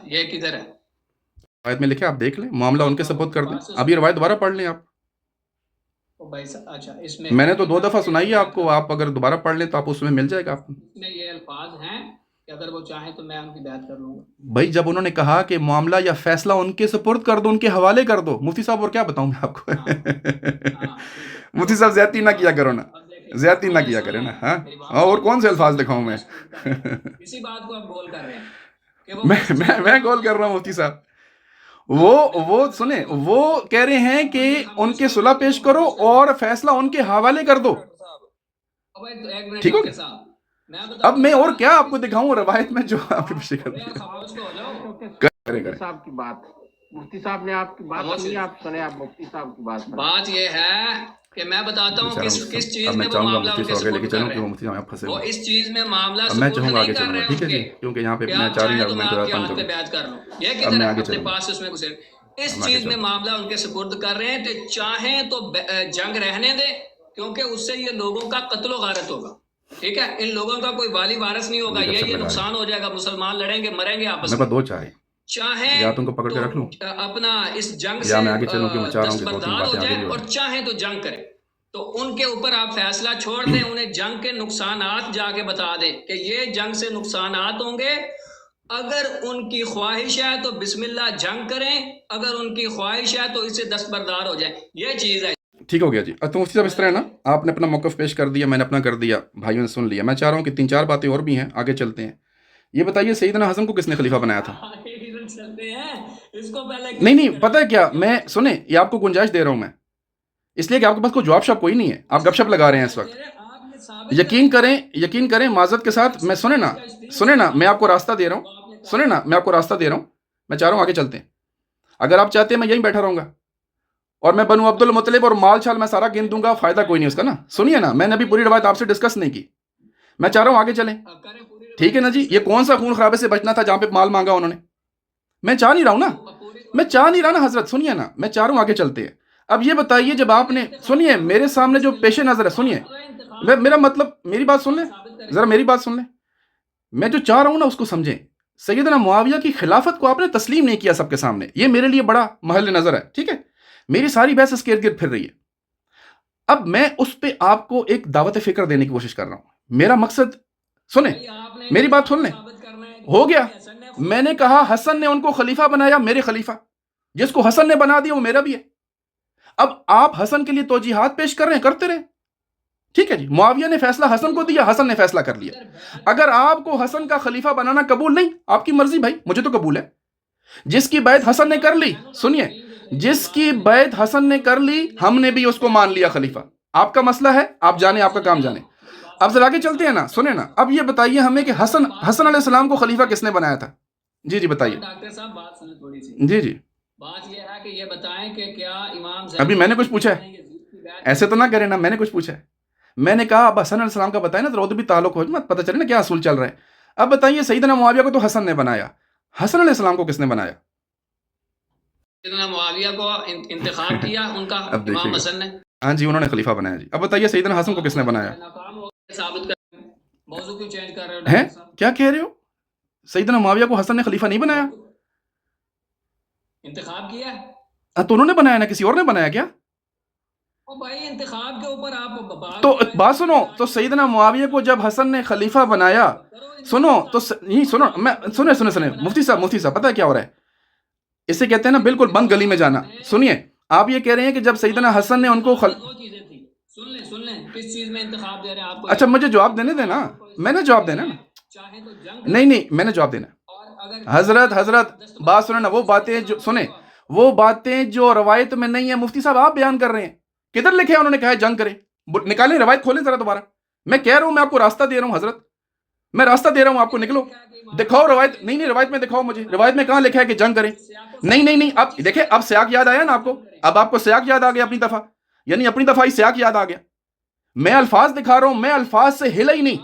یہ کدھر ہے؟ روایت میں لکھے، آپ دیکھ لیں، معاملہ ان کے سپرد کر دیں. اب یہ روایت دوبارہ پڑھ لیں آپ. اچھا، اس میں نے تو 2 دفعہ سنائی ہے آپ کو، آپ اگر دوبارہ پڑھ لیں تو آپ اس میں مل جائے گا. آپ میں یہ الفاظ ہیں کہ اگر وہ چاہیں تو میں ان کی بیعت کر لوں گا. بھائی جب انہوں نے کہا کہ معاملہ یا فیصلہ ان کے سپرد کر دو، ان کے حوالے کر دو، مفتی صاحب اور کیا بتاؤں میں آپ کو. مفتی صاحب زیادتی نہ کیا کرو نا، زیادتی نہ کیا کرے نا. ہاں اور کون سے الفاظ دکھاؤں میں؟ اسی بات کو آپ گول کر رہے ہیں. میں گول کر رہا ہوں مفتی صاحب. وہ سنیں، وہ کہہ رہے ہیں کہ ان کے صلح پیش کرو اور فیصلہ ان کے حوالے کر دو. ٹھیک ہو گیا؟ اب میں اور کیا آپ کو دکھاؤں روایت میں جو آپ کے پیچھے کر صاحب کی بات، مفتی صاحب نے آپ کی بات سنی، آپ سنیں آپ مفتی صاحب کی بات. بات یہ ہے کہ میں بتاتا ہوں کس چیز میں وہ معاملہ ان کے سپورٹ کر رہے ہیں. وہ اس چیز میں معاملہ سپورٹ نہیں کر رہے ہیں. ٹھیک ہے جی، کیونکہ یہاں پہ کہ میں آپ چاہ رہی چاہیں تو ہوں میں میں آپ کی تنگ ہاتھ پہ کروں. بیعت کر لوں. یہ اب کدھر میں ہے آگے اپنے چلوں. پاس اس میں گزر. اس چیز میں معاملہ ان کے سپرد کر رہے ہیں کہ چاہیں تو جنگ رہنے دیں، کیونکہ اس سے یہ لوگوں کا قتل و غارت ہوگا. ٹھیک ہے، ان لوگوں کا کوئی والی وارث نہیں ہوگا. یہ نقصان ہو جائے گا، مسلمان لڑیں گے، مریں گے آپس میں. دو چاہے چاہیں یا تم کو پکڑ کے رکھ لوں اپنا اس جنگ یا سے میں آگے چلوں کہ میں چاہ رہا ہوں کہ دو تین دستبردار ہو باتیں آگے جائیں بھی ہو اور جائیں. چاہیں تو جنگ کریں. تو ان کے اوپر آپ فیصلہ چھوڑ دیں، انہیں جنگ کے نقصانات جا کے بتا دیں کہ یہ جنگ سے نقصانات ہوں گے. اگر ان کی خواہش ہے تو بسم اللہ جنگ کریں، اگر ان کی خواہش ہے تو اس سے دستبردار ہو جائیں. یہ چیز ہے. ٹھیک ہو گیا جی. تو مفتی صاحب اس طرح ہے نا، آپ نے اپنا موقف پیش کر دیا، میں نے اپنا کر دیا، بھائیوں نے سن لیا. میں چاہ رہا ہوں کہ 3-4 باتیں اور بھی ہیں، آگے چلتے ہیں. یہ بتائیے سیدنا حسن کو کس نے خلیفہ بنایا تھا؟ نہیں پتہ ہے کیا، میں سنیں یہ آپ کو گنجائش دے رہا ہوں میں، اس لیے کہ آپ کے پاس کوئی جواب شاپ کوئی نہیں ہے، آپ گپ شپ لگا رہے ہیں اس وقت. یقین کریں معذرت کے ساتھ. میں سنیں نا میں آپ کو راستہ دے رہا ہوں. میں چاہ رہا ہوں آگے چلتے ہیں. اگر آپ چاہتے ہیں میں یہیں بیٹھا رہوں گا اور میں بنو عبد المطلب اور مال چھال میں سارا گن دوں گا، فائدہ کوئی نہیں اس کا نا. سنیے نا، میں نے ابھی پوری روایت آپ سے ڈسکس نہیں کی. میں چاہ رہا ہوں آگے چلیں. ٹھیک ہے نا جی. یہ کون سا خون خرابے سے بچنا تھا جہاں پہ مال مانگا انہوں نے؟ میں چاہ نہیں رہا ہوں نا حضرت. سنیے نا، میں چاہ رہا ہوں آگے چلتے ہیں. اب یہ بتائیے جب آپ نے سنیے میرے سامنے جو پیش نظر ہے، سنیے میرا مطلب، میری بات سن لیں ذرا، میری بات سن لیں. میں جو چاہ رہا ہوں نا اس کو سمجھیں. سیدنا معاویہ کی خلافت کو آپ نے تسلیم نہیں کیا سب کے سامنے، یہ میرے لیے بڑا محل نظر ہے. ٹھیک ہے، میری ساری بحث اس کے ارد گرد پھر رہی ہے. اب میں اس پہ آپ کو ایک دعوت فکر دینے کی کوشش کر رہا ہوں. میرا مقصد سنیں، میری بات سن لیں. ہو گیا، میں نے کہا حسن نے ان کو خلیفہ بنایا، میرے خلیفہ. جس کو حسن نے بنا دیا وہ میرا بھی ہے. اب آپ حسن کے لیے توجیحات پیش کر رہے ہیں، کرتے رہیں. ٹھیک ہے جی. معاویہ نے فیصلہ حسن کو دیا، حسن نے فیصلہ کر لیا. اگر آپ کو حسن کا خلیفہ بنانا قبول نہیں، آپ کی مرضی بھائی، مجھے تو قبول ہے. جس کی بیعت حسن نے کر لی، سنیے، جس کی بیعت حسن نے کر لی ہم نے بھی اس کو مان لیا خلیفہ. آپ کا مسئلہ ہے، آپ جانے، آپ کا کام جانے. اب ذرا آگے چلتے ہیں نا. سنیں نا، اب یہ بتائیے ہمیں کہ حسن علیہ السلام کو خلیفہ کس نے بنایا تھا؟ جی بتائیے. ڈاکٹر صاحب بات سنیں تھوڑی سی. جی بات یہ ہے کہ یہ بتائیں کہ کیا امام ابھی میں نے کچھ پوچھا ہے؟ ایسے تو نہ کریں نا، میں نے کچھ پوچھا ہے. میں نے کہا اب حسن علیہ السلام کا بتائیں نا، تو بھی تعلق ہو جائے، پتہ چلے نا کیا اصول چل رہا ہے. اب بتائیے سیدنا معاویہ کو تو حسن نے بنایا، حسن علیہ السلام کو کس نے بنایا؟ سیدنا معاویہ کو انتخاب کیا ان کا امام حسن نے. ہاں جی، انہوں نے خلیفہ بنایا جی. اب بتائیے سیدنا حسن کو کس نے بنایا؟ موضوع کیوں چینج کر رہے ہیں؟ کیا کہہ رہے ہو؟ سیدنا معاویہ کو حسن نے خلیفہ نہیں بنایا، انتخاب کیا. تو انہوں نے بنایا نا، کسی اور نے بنایا کیا؟ بھائی انتخاب کے اوپر آپ تو بات سنو، تو سیدنا معاویہ کو جب حسن نے خلیفہ بنایا، سنو تو نہیں سنو، میں سنیں مفتی صاحب پتہ ہے کیا ہو رہا ہے؟ اسے کہتے ہیں نا بالکل بند گلی میں جانا. سنیے، آپ یہ کہہ رہے ہیں کہ جب سیدنا حسن نے ان کو سن لیں کس چیز میں انتخاب دے رہے ہیں آپ کو. اچھا مجھے جواب دینے دینا، میں نے جواب دینا نا. نہیں میں نے جواب دینا. حضرت بات سنیں نا، وہ باتیں جو سنیں، وہ باتیں جو روایت میں نہیں ہیں مفتی صاحب آپ بیان کر رہے ہیں. کدھر لکھے ہیں انہوں نے کہا ہے جنگ کریں؟ نکالیں روایت، کھولیں ذرا دوبارہ. میں کہہ رہا ہوں، میں آپ کو راستہ دے رہا ہوں حضرت، میں راستہ دے رہا ہوں آپ کو. نکلو دکھاؤ روایت. نہیں روایت میں دکھاؤ مجھے، روایت میں کہاں لکھا ہے کہ جنگ کریں؟ نہیں اب دیکھیں، اب سیاق یاد آیا نا آپ کو، اب آپ کو سیاق یاد آ گیا اپنی دفعہ، یعنی اپنی دفعہ ہی سیاق یاد آ گیا. میں الفاظ دکھا رہا ہوں، میں الفاظ سے ہلا ہی نہیں.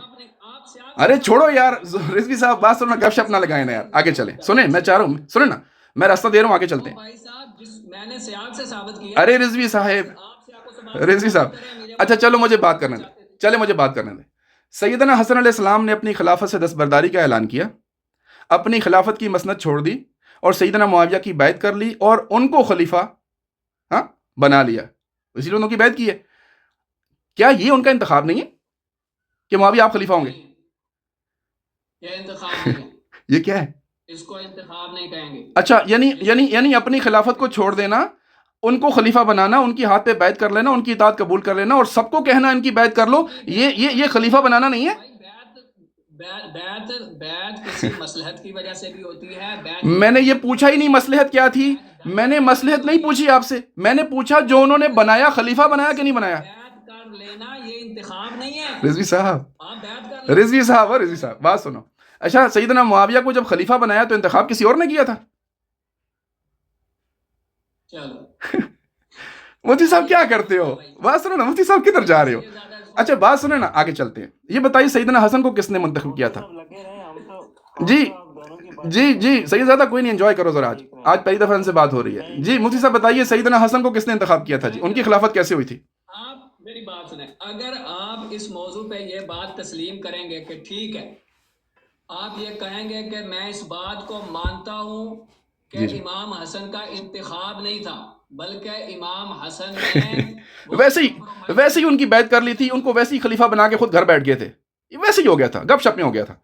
ارے چھوڑو یار رضوی صاحب، بات سننا، گپ شپ نہ لگائیں نا یار. آگے چلیں. سنیں، میں چاہ رہا ہوں، سنیں نا، میں راستہ دے رہا ہوں، آگے چلتے ہیں. ارے رضوی صاحب، اچھا چلو مجھے بات کرنے دیں. سیدنا حسن علیہ السلام نے اپنی خلافت سے دستبرداری کا اعلان کیا، اپنی خلافت کی مسند چھوڑ دی اور سیدنا معاویہ کی بیعت کر لی اور ان کو خلیفہ بنا لیا. اسی لیے انہوں کی بیعت کی ہے. کیا یہ ان کا انتخاب نہیں ہے کہ معاویہ آپ خلیفہ ہوں گے؟ یہ انتخاب نہیں ہے، یہ کیا ہے؟ اس کو انتخاب نہیں کہیں گے۔ اچھا یعنی اپنی خلافت کو چھوڑ دینا، ان کو خلیفہ بنانا، ان کی ہاتھ پہ بیعت کر لینا، ان کی اطاعت قبول کر لینا اور سب کو کہنا ان کی بیعت کر لو، یہ خلیفہ بنانا نہیں ہے؟ بیعت کسی مصلحت کی وجہ سے بھی ہوتی ہے۔ میں نے یہ پوچھا ہی نہیں مصلحت کیا تھی، میں نے مصلحت نہیں پوچھی آپ سے، میں نے پوچھا جو انہوں نے بنایا خلیفہ بنایا کہ نہیں بنایا؟ بیعت کر لینا یہ انتخاب نہیں ہے۔ رضوی صاحب، آپ بیعت کر لیں۔ رضوی صاحب بات سنو۔ اچھا سیدنا معاویہ کو جب خلیفہ بنایا تو انتخاب کسی اور نے کیا تھا؟ چلو مفتی صاحب کیا کرتے ہو؟ بات سنو نا، مفتی صاحب کدھر جا رہے ہو؟ اچھا بات سنیں نا، آگے چلتے ہیں۔ یہ بتائیے سیدنا حسن کو کس نے منتخب کیا تھا؟ جی سید زیادہ کوئی نہیں، انجوائے کرو ذرا، آج پہلی دفعہ ان سے بات ہو رہی ہے۔ جی مفتی صاحب بتائیے سیدنا حسن کو کس نے انتخاب کیا تھا جی؟ ان کی خلافت کیسے ہوئی تھی؟ آپ میری بات سنیں، اگر آپ اس موضوع پہ یہ بات تسلیم کریں گے کہ ٹھیک ہے، آپ یہ کہیں گے کہ میں اس بات کو مانتا ہوں کہ امام حسن کا انتخاب نہیں تھا بلکہ امام حسن نے ویسے ہی ان کی بیعت کر لی تھی، ان کو ویسے ہی خلیفہ بنا کے خود گھر بیٹھ گئے تھے، ویسے ہی ہو گیا تھا، گپ شپ میں ہو گیا تھا،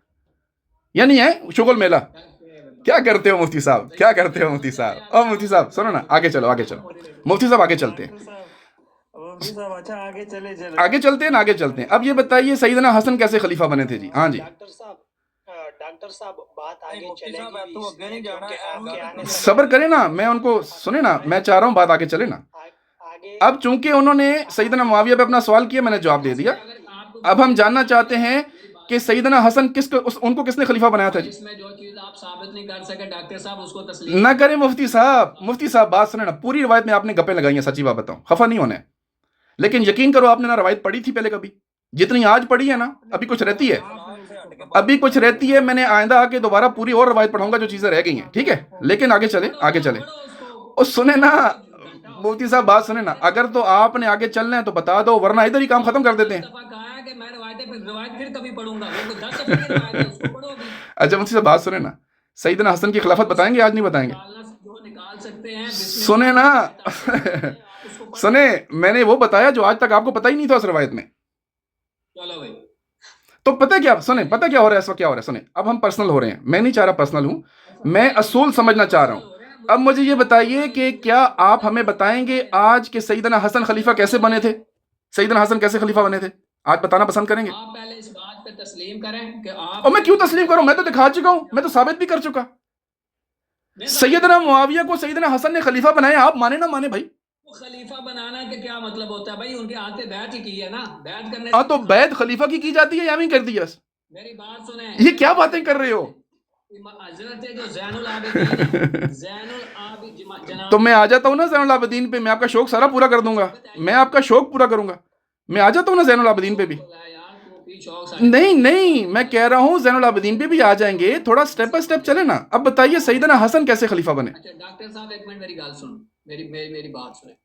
یعنی ہے شغل میلہ۔ کیا کرتے ہو مفتی صاحب، کیا کرتے ہو مفتی صاحب؟ اور مفتی صاحب سنو نا، آگے چلو مفتی صاحب آگے چلتے ہیں، آگے چلتے ہیں۔ اب یہ بتائیے سیدنا حسن کیسے خلیفہ بنے تھے جی؟ ہاں جی ڈاکٹر صاحب بات آگے چلے گی، صبر کریں نا، میں ان کو سنیں نا، میں چاہ رہا ہوں بات آگے چلے نا۔ اب چونکہ انہوں نے سیدنا معاویہ پہ اپنا سوال کیا، میں نے جواب دے دیا، اب ہم جاننا چاہتے ہیں کہ سیدنا حسن ان کو کس نے خلیفہ بنایا تھا جی؟ اس میں جو چیز آپ ثابت نہیں کر سکے ڈاکٹر صاحب اس کو تسلیم نہ کریں مفتی صاحب بات سنیں نا، پوری روایت میں آپ نے گپیں لگائی ہیں، سچی بات بتاؤں، خفا نہیں ہونے، لیکن یقین کرو آپ نے نہ روایت پڑھی تھی پہلے کبھی، جتنی آج پڑھی ہے نا ابھی کچھ رہتی ہے، میں نے آئندہ آ کے دوبارہ پوری اور روایت پڑھاؤں گا جو چیزیں رہ گئی ہیں، ٹھیک ہے؟ لیکن آگے چلیں اور سنیں نا مفتی صاحب بات سنیں نا، اگر تو آپ نے آگے چلنا ہے تو بتا دو، ورنہ ادھر ہی کام ختم کر دیتے ہیں۔ اچھا مفتی صاحب بات سنیں نا، سیدنا حسن کی خلافت بتائیں گے آج نہیں بتائیں گے؟ سنیں نا سنیں، میں نے وہ بتایا جو آج تک آپ کو پتہ ہی نہیں تھا اس روایت میں۔ تو پتہ کیا، سنیں پتہ کیا ہو رہا ہے اس وقت، کیا ہو رہا ہے سنیں، اب ہم پرسنل ہو رہے ہیں، میں نہیں چاہ رہا پرسنل ہوں، میں اصول سمجھنا چاہ رہا ہوں۔ اب مجھے یہ بتائیے کہ کیا آپ ہمیں بتائیں گے آج کہ سیدنا حسن خلیفہ کیسے بنے تھے؟ سیدنا حسن کیسے خلیفہ بنے تھے آج بتانا پسند کریں گے؟ آپ پہلے اس بات پہ تسلیم کریں کہ آپ، اور میں کیوں تسلیم کروں، میں تو دکھا چکا ہوں، میں تو ثابت بھی کر چکا، سیدنا معاویہ کو سیدنا حسن نے خلیفہ بنایا، آپ مانے نہ مانے بھائی۔ خلیفہ بنانا کے کیا مطلب ہوتا ہے بھائی؟ ان کے ہاتھ پہ بیعت ہی کی ہے نا، بیعت کرنے تو بیعت خلیفہ کی جاتی ہے یا نہیں کر دی؟ بس میری بات سنیں، یہ کیا باتیں کر رہے ہو؟ حضرت جو زین العابدین تو میں آ جاتا ہوں نا زین العابدین پہ، میں آپ کا شوق سارا پورا کر دوں گا، میں آپ کا شوق پورا کروں گا، میں آ جاتا ہوں نا زین العابدین پہ بھی۔ نہیں میں کہہ رہا ہوں زین العابدین پہ بھی آ جائیں گے، تھوڑا سٹیپ بائی سٹیپ چلے نا۔ اب بتائیے سیدنا حسن کیسے خلیفہ بنے؟ اچھا ڈاکٹر صاحب ایک منٹ میری گال سنو، میری بات سنیں۔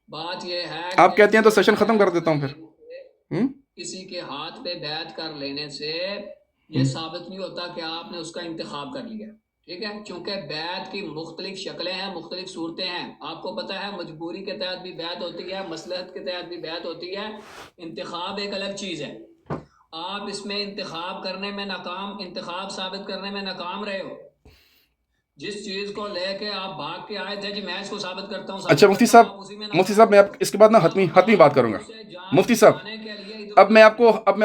بات یہ ہے آپ کہتے ہیں تو سیشن ختم کر دیتا ہوں پھر۔ کسی کے ہاتھ پہ بیعت کر لینے سے یہ ثابت نہیں ہوتا کہ آپ نے اس کا انتخاب کر لیا، ٹھیک ہے؟ چونکہ بیعت کی مختلف شکلیں ہیں، مختلف صورتیں ہیں، آپ کو پتہ ہے مجبوری کے تحت بھی بیعت ہوتی ہے، مصلحت کے تحت بھی بیعت ہوتی ہے، انتخاب ایک الگ چیز ہے۔ آپ اس میں انتخاب ثابت کرنے میں ناکام رہے ہو، جس چیز کو لے کے آپ بھاگ کے آئے تھے جی میں اس کو ثابت کرتا ہوں۔ اچھا مفتی صاحب میں اس کے بعد نا حتمی بات کروں گا مفتی صاحب، اب میں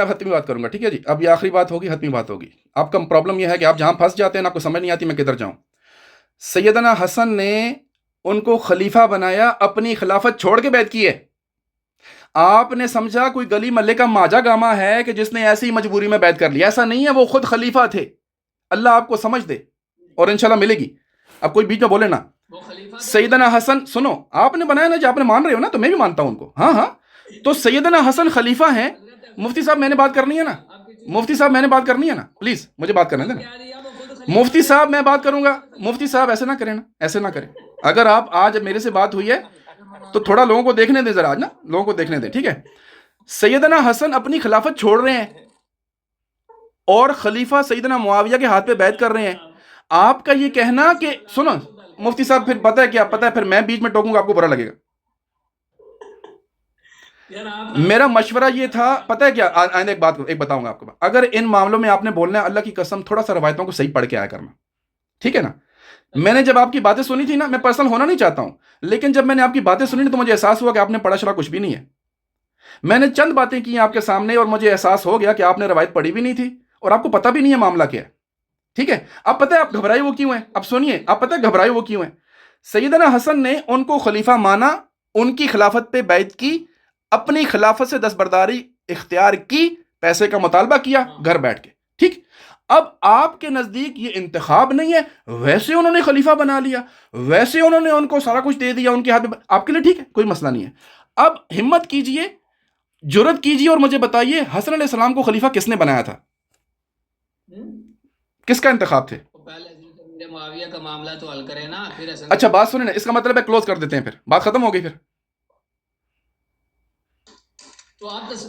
حتمی بات کروں گا، ٹھیک ہے جی؟ اب یہ آخری بات ہوگی، حتمی بات ہوگی۔ آپ کا پرابلم یہ ہے کہ آپ جہاں پھنس جاتے ہیں آپ کو سمجھ نہیں آتی میں کدھر جاؤں۔ سیدنا حسن نے ان کو خلیفہ بنایا، اپنی خلافت چھوڑ کے بیعت کی ہے۔ آپ نے سمجھا کوئی گلی محلے کا ماجا گاما ہے کہ جس نے ایسی مجبوری میں بیعت کر لیا، ایسا نہیں ہے، وہ خود خلیفہ تھے۔ اللہ آپ کو سمجھ دے اور انشاءاللہ ملے گی۔ اب کوئی بیچ میں بولے نا، سیدنا حسن سنو، آپ نے بنایا نا جی، آپ نے مان رہے ہو نا، تو میں بھی مانتا ہوں ان کو، ہاں تو سیدنا حسن خلیفہ ہیں۔ مفتی صاحب میں نے بات کرنی ہے نا، مفتی صاحب میں نے بات کرنی ہے نا، پلیز مجھے بات کرنے دیں نا۔ مفتی صاحب میں بات کروں گا، مفتی صاحب ایسے نہ کریں نا، ایسے نہ کریں۔ اگر آپ آج میرے سے بات ہوئی ہے تو تھوڑا لوگوں کو دیکھنے دیں، ذرا آج نا لوگوں کو دیکھنے دیں، ٹھیک ہے؟ سیدنا حسن اپنی خلافت چھوڑ رہے ہیں اور خلیفہ سیدنا معاویہ کے ہاتھ پہ بیعت کر رہے ہیں۔ آپ کا یہ کہنا کہ سنو مفتی صاحب، پھر پتہ ہے کیا، پتہ ہے پھر میں بیچ میں ٹوکوں گا آپ کو برا لگے گا۔ میرا مشورہ یہ تھا، پتہ ہے کیا، آئندہ ایک بتاؤں گا آپ کو، اگر ان معاملوں میں آپ نے بولنا ہے اللہ کی قسم تھوڑا سا روایتوں کو صحیح پڑھ کے آیا کرنا، ٹھیک ہے نا؟ میں نے جب آپ کی باتیں سنی تھی نا، میں پرسنل ہونا نہیں چاہتا ہوں، لیکن جب میں نے آپ کی باتیں سنی تو مجھے احساس ہوا کہ آپ نے پڑھا شڑا کچھ بھی نہیں ہے. میں نے چند باتیں کی آپ کے سامنے اور مجھے احساس ہو گیا کہ آپ نے روایت پڑھی بھی نہیں تھی اور آپ کو پتہ بھی نہیں ہے معاملہ کیا ہے. ٹھیک ہے، اب پتہ ہے آپ گھبرائے وہ کیوں ہیں؟ اب سنیے، آپ پتہ ہے گھبرائے وہ کیوں ہیں؟ سیدنا حسن نے ان کو خلیفہ مانا، ان کی خلافت پہ بیعت کی، اپنی خلافت سے دستبرداری اختیار کی، پیسے کا مطالبہ کیا گھر بیٹھ کے، ٹھیک. اب آپ کے نزدیک یہ انتخاب نہیں ہے، ویسے انہوں نے خلیفہ بنا لیا، ویسے انہوں نے ان کو سارا کچھ دے دیا ان کے ہاتھ میں، آپ کے لیے ٹھیک ہے، کوئی مسئلہ نہیں ہے. اب ہمت کیجئے، جرت کیجئے اور مجھے بتائیے حسن علیہ السلام کو خلیفہ کس نے بنایا تھا؟ کس کا انتخاب تھے؟ پہلے معاویہ کا معاملہ تو حل کرے نا، پھر اچھا بات سنیں نا، اس کا مطلب ہے کلوز کر دیتے ہیں، پھر بات ختم ہو گئی. پھر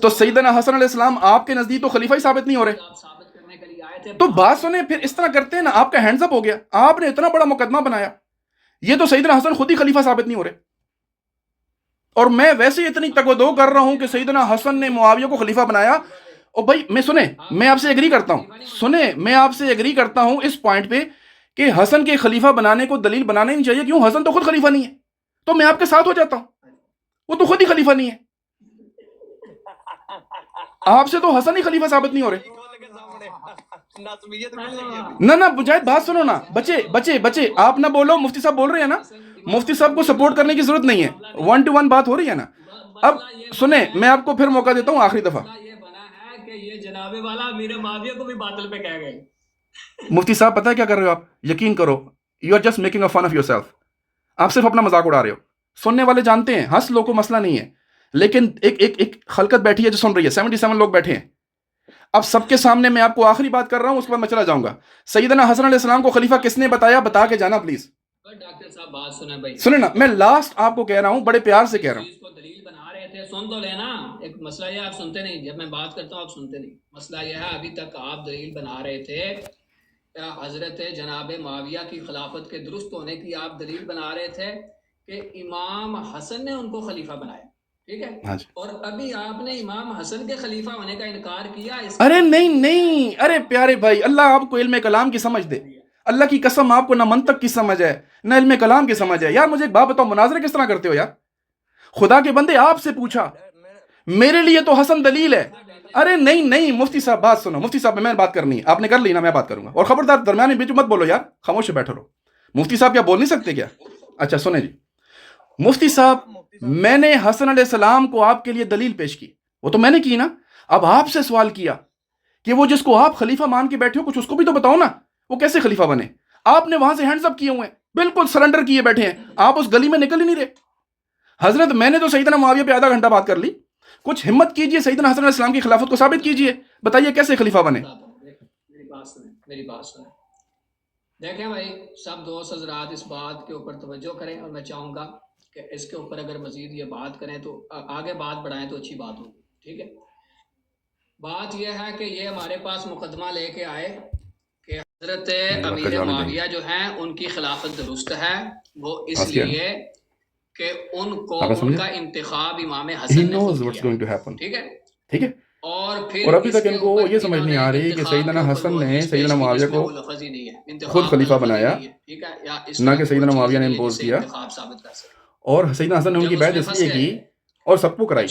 تو سیدنا حسن علیہ السلام آپ کے نزدیک تو خلیفہ ہی ثابت نہیں ہو رہے. تو بات سنیں، پھر اس طرح کرتے ہیں نا، آپ کا ہینڈز اپ ہو گیا، آپ نے اتنا بڑا مقدمہ بنایا، یہ تو سیدنا حسن خود ہی خلیفہ ثابت نہیں ہو رہے، اور میں ویسے اتنی تگ و دو کر رہا ہوں کہ سیدنا حسن نے معاویہ کو خلیفہ بنایا. اور بھائی میں سنیں، میں آپ سے ایگری کرتا ہوں، میں آپ سے ایگری کرتا ہوں اس پوائنٹ پہ کہ حسن کے خلیفہ بنانے کو دلیل بنانا ہی نہیں چاہیے. کیوں؟ حسن تو خود خلیفہ نہیں ہے، تو میں آپ کے ساتھ ہو جاتا ہوں، وہ تو خود ہی خلیفہ نہیں ہے، آپ سے تو حسن ہی خلیفہ ثابت نہیں ہو رہے. نہ مجاہد بات سنو نا، بچے آپ نہ بولو، مفتی صاحب بول رہے ہیں نا، مفتی صاحب کو سپورٹ کرنے کی ضرورت نہیں ہے، 1 to 1 بات ہو رہی ہے نا. اب سنیں، میں آپ کو پھر موقع دیتا ہوں آخری دفعہ. یہ جناب والا امیر معاویہ کو بھی باطل پہ کہہ گئے. مفتی صاحب پتہ ہے کیا کر رہے ہو آپ؟ یقین کرو، you are just making a fun of yourself. آپ صرف اپنا مذاق اڑا رہے ہو. سننے والے جانتے ہیں، ہنس لو، کو مسئلہ نہیں ہے، لیکن ایک خلقت بیٹھی ہے جو سن رہی ہے، 77 لوگ بیٹھے ہیں. اب سب کے سامنے میں آپ کو آخری بات کر رہا ہوں، اس کے بعد میں چلا جاؤں گا. سیدنا حسن علیہ السلام کو خلیفہ کس نے بتایا؟ بتا کے جانا پلیز. ڈاکٹر صاحب بات سنیں بھائی، سنیں نا، میں لاسٹ آپ کو کہہ رہا ہوں، بڑے پیار سے کہہ رہا ہوں. دلیل بنا رہے تھے، سن تو لینا. ایک مسئلہ یہ آپ سنتے نہیں، جب میں بات کرتا ہوں آپ سنتے نہیں. مسئلہ یہ ہے ابھی تک آپ دلیل بنا رہے تھے حضرت جناب معاویہ کی خلافت کے درست ہونے کی، آپ دلیل بنا رہے تھے کہ امام حسن نے ان کو خلیفہ بنایا، ٹھیک ہے، اور ابھی آپ نے امام حسن کے خلیفہ ہونے کا انکار کیا. ارے نہیں، ارے پیارے بھائی، اللہ آپ کو علم کلام کی سمجھ دے، اللہ کی قسم آپ کو نہ منطق کی سمجھ ہے نہ علم کلام کی سمجھ ہے. یار مجھے ایک بات بتاؤ، مناظرے کس طرح کرتے ہو یار؟ خدا کے بندے، آپ سے پوچھا، میرے لیے تو حسن دلیل ہے. ارے نہیں مفتی صاحب بات سنو، مفتی صاحب میں بات کرنی ہے، آپ نے کر لی نا، میں بات کروں گا. اور خبردار درمیان بیچ مت بولو یار، خاموش سے بیٹھو رہو. مفتی صاحب کیا بول نہیں سکتے کیا؟ اچھا سنیں جی، مفتی صاحب میں نے حسن علیہ السلام کو آپ کے لیے دلیل پیش کی، وہ تو میں نے کی نا. اب آپ سے سوال کیا کہ وہ جس کو آپ خلیفہ مان کے بیٹھے ہو، کچھ اس کو بھی تو بتاؤ نا، وہ کیسے خلیفہ بنے؟ آپ نے وہاں سے ہینڈز اپ کیے ہوئے ہیں، بالکل سرنڈر کیے بیٹھے ہیں، آپ اس گلی میں نکل ہی نہیں رہے. حضرت میں نے تو سیدنا معاویہ پہ آدھا گھنٹہ بات کر لی، کچھ ہمت کیجئے، سیدنا حسن علیہ السلام کی خلافت کو ثابت کیجئے، بتائیے کیسے خلیفہ بنے؟ میری بات سنیں. دیکھیں بھائی، سب دوست حضرات اس بات کے اوپر توجہ کریں، اور میں چاہوں گا کہ اس کے اوپر اگر مزید یہ بات کریں تو آگے بات بڑھائیں تو اچھی بات ہوگی، ٹھیک ہے. بات یہ ہے کہ یہ ہمارے پاس مقدمہ لے کے آئے کہ حضرت امیر معاویہ جو ہیں ان کی خلافت درست ہے، وہ اس لیے کہ ان کو ان کا انتخاب امام حسن نے خود کیا، ٹھیک ہے. اور ابھی تک ان کو یہ سمجھ نہیں آ رہی کہ سیدنا حسن نے سیدنا معاویہ کو خود خلیفہ بنایا، نہ کہ سیدنا معاویہ نے امپوز کیا، اور سیدنا حسن نے ان کی بیعت اس لیے کی اور سب کو کرائی.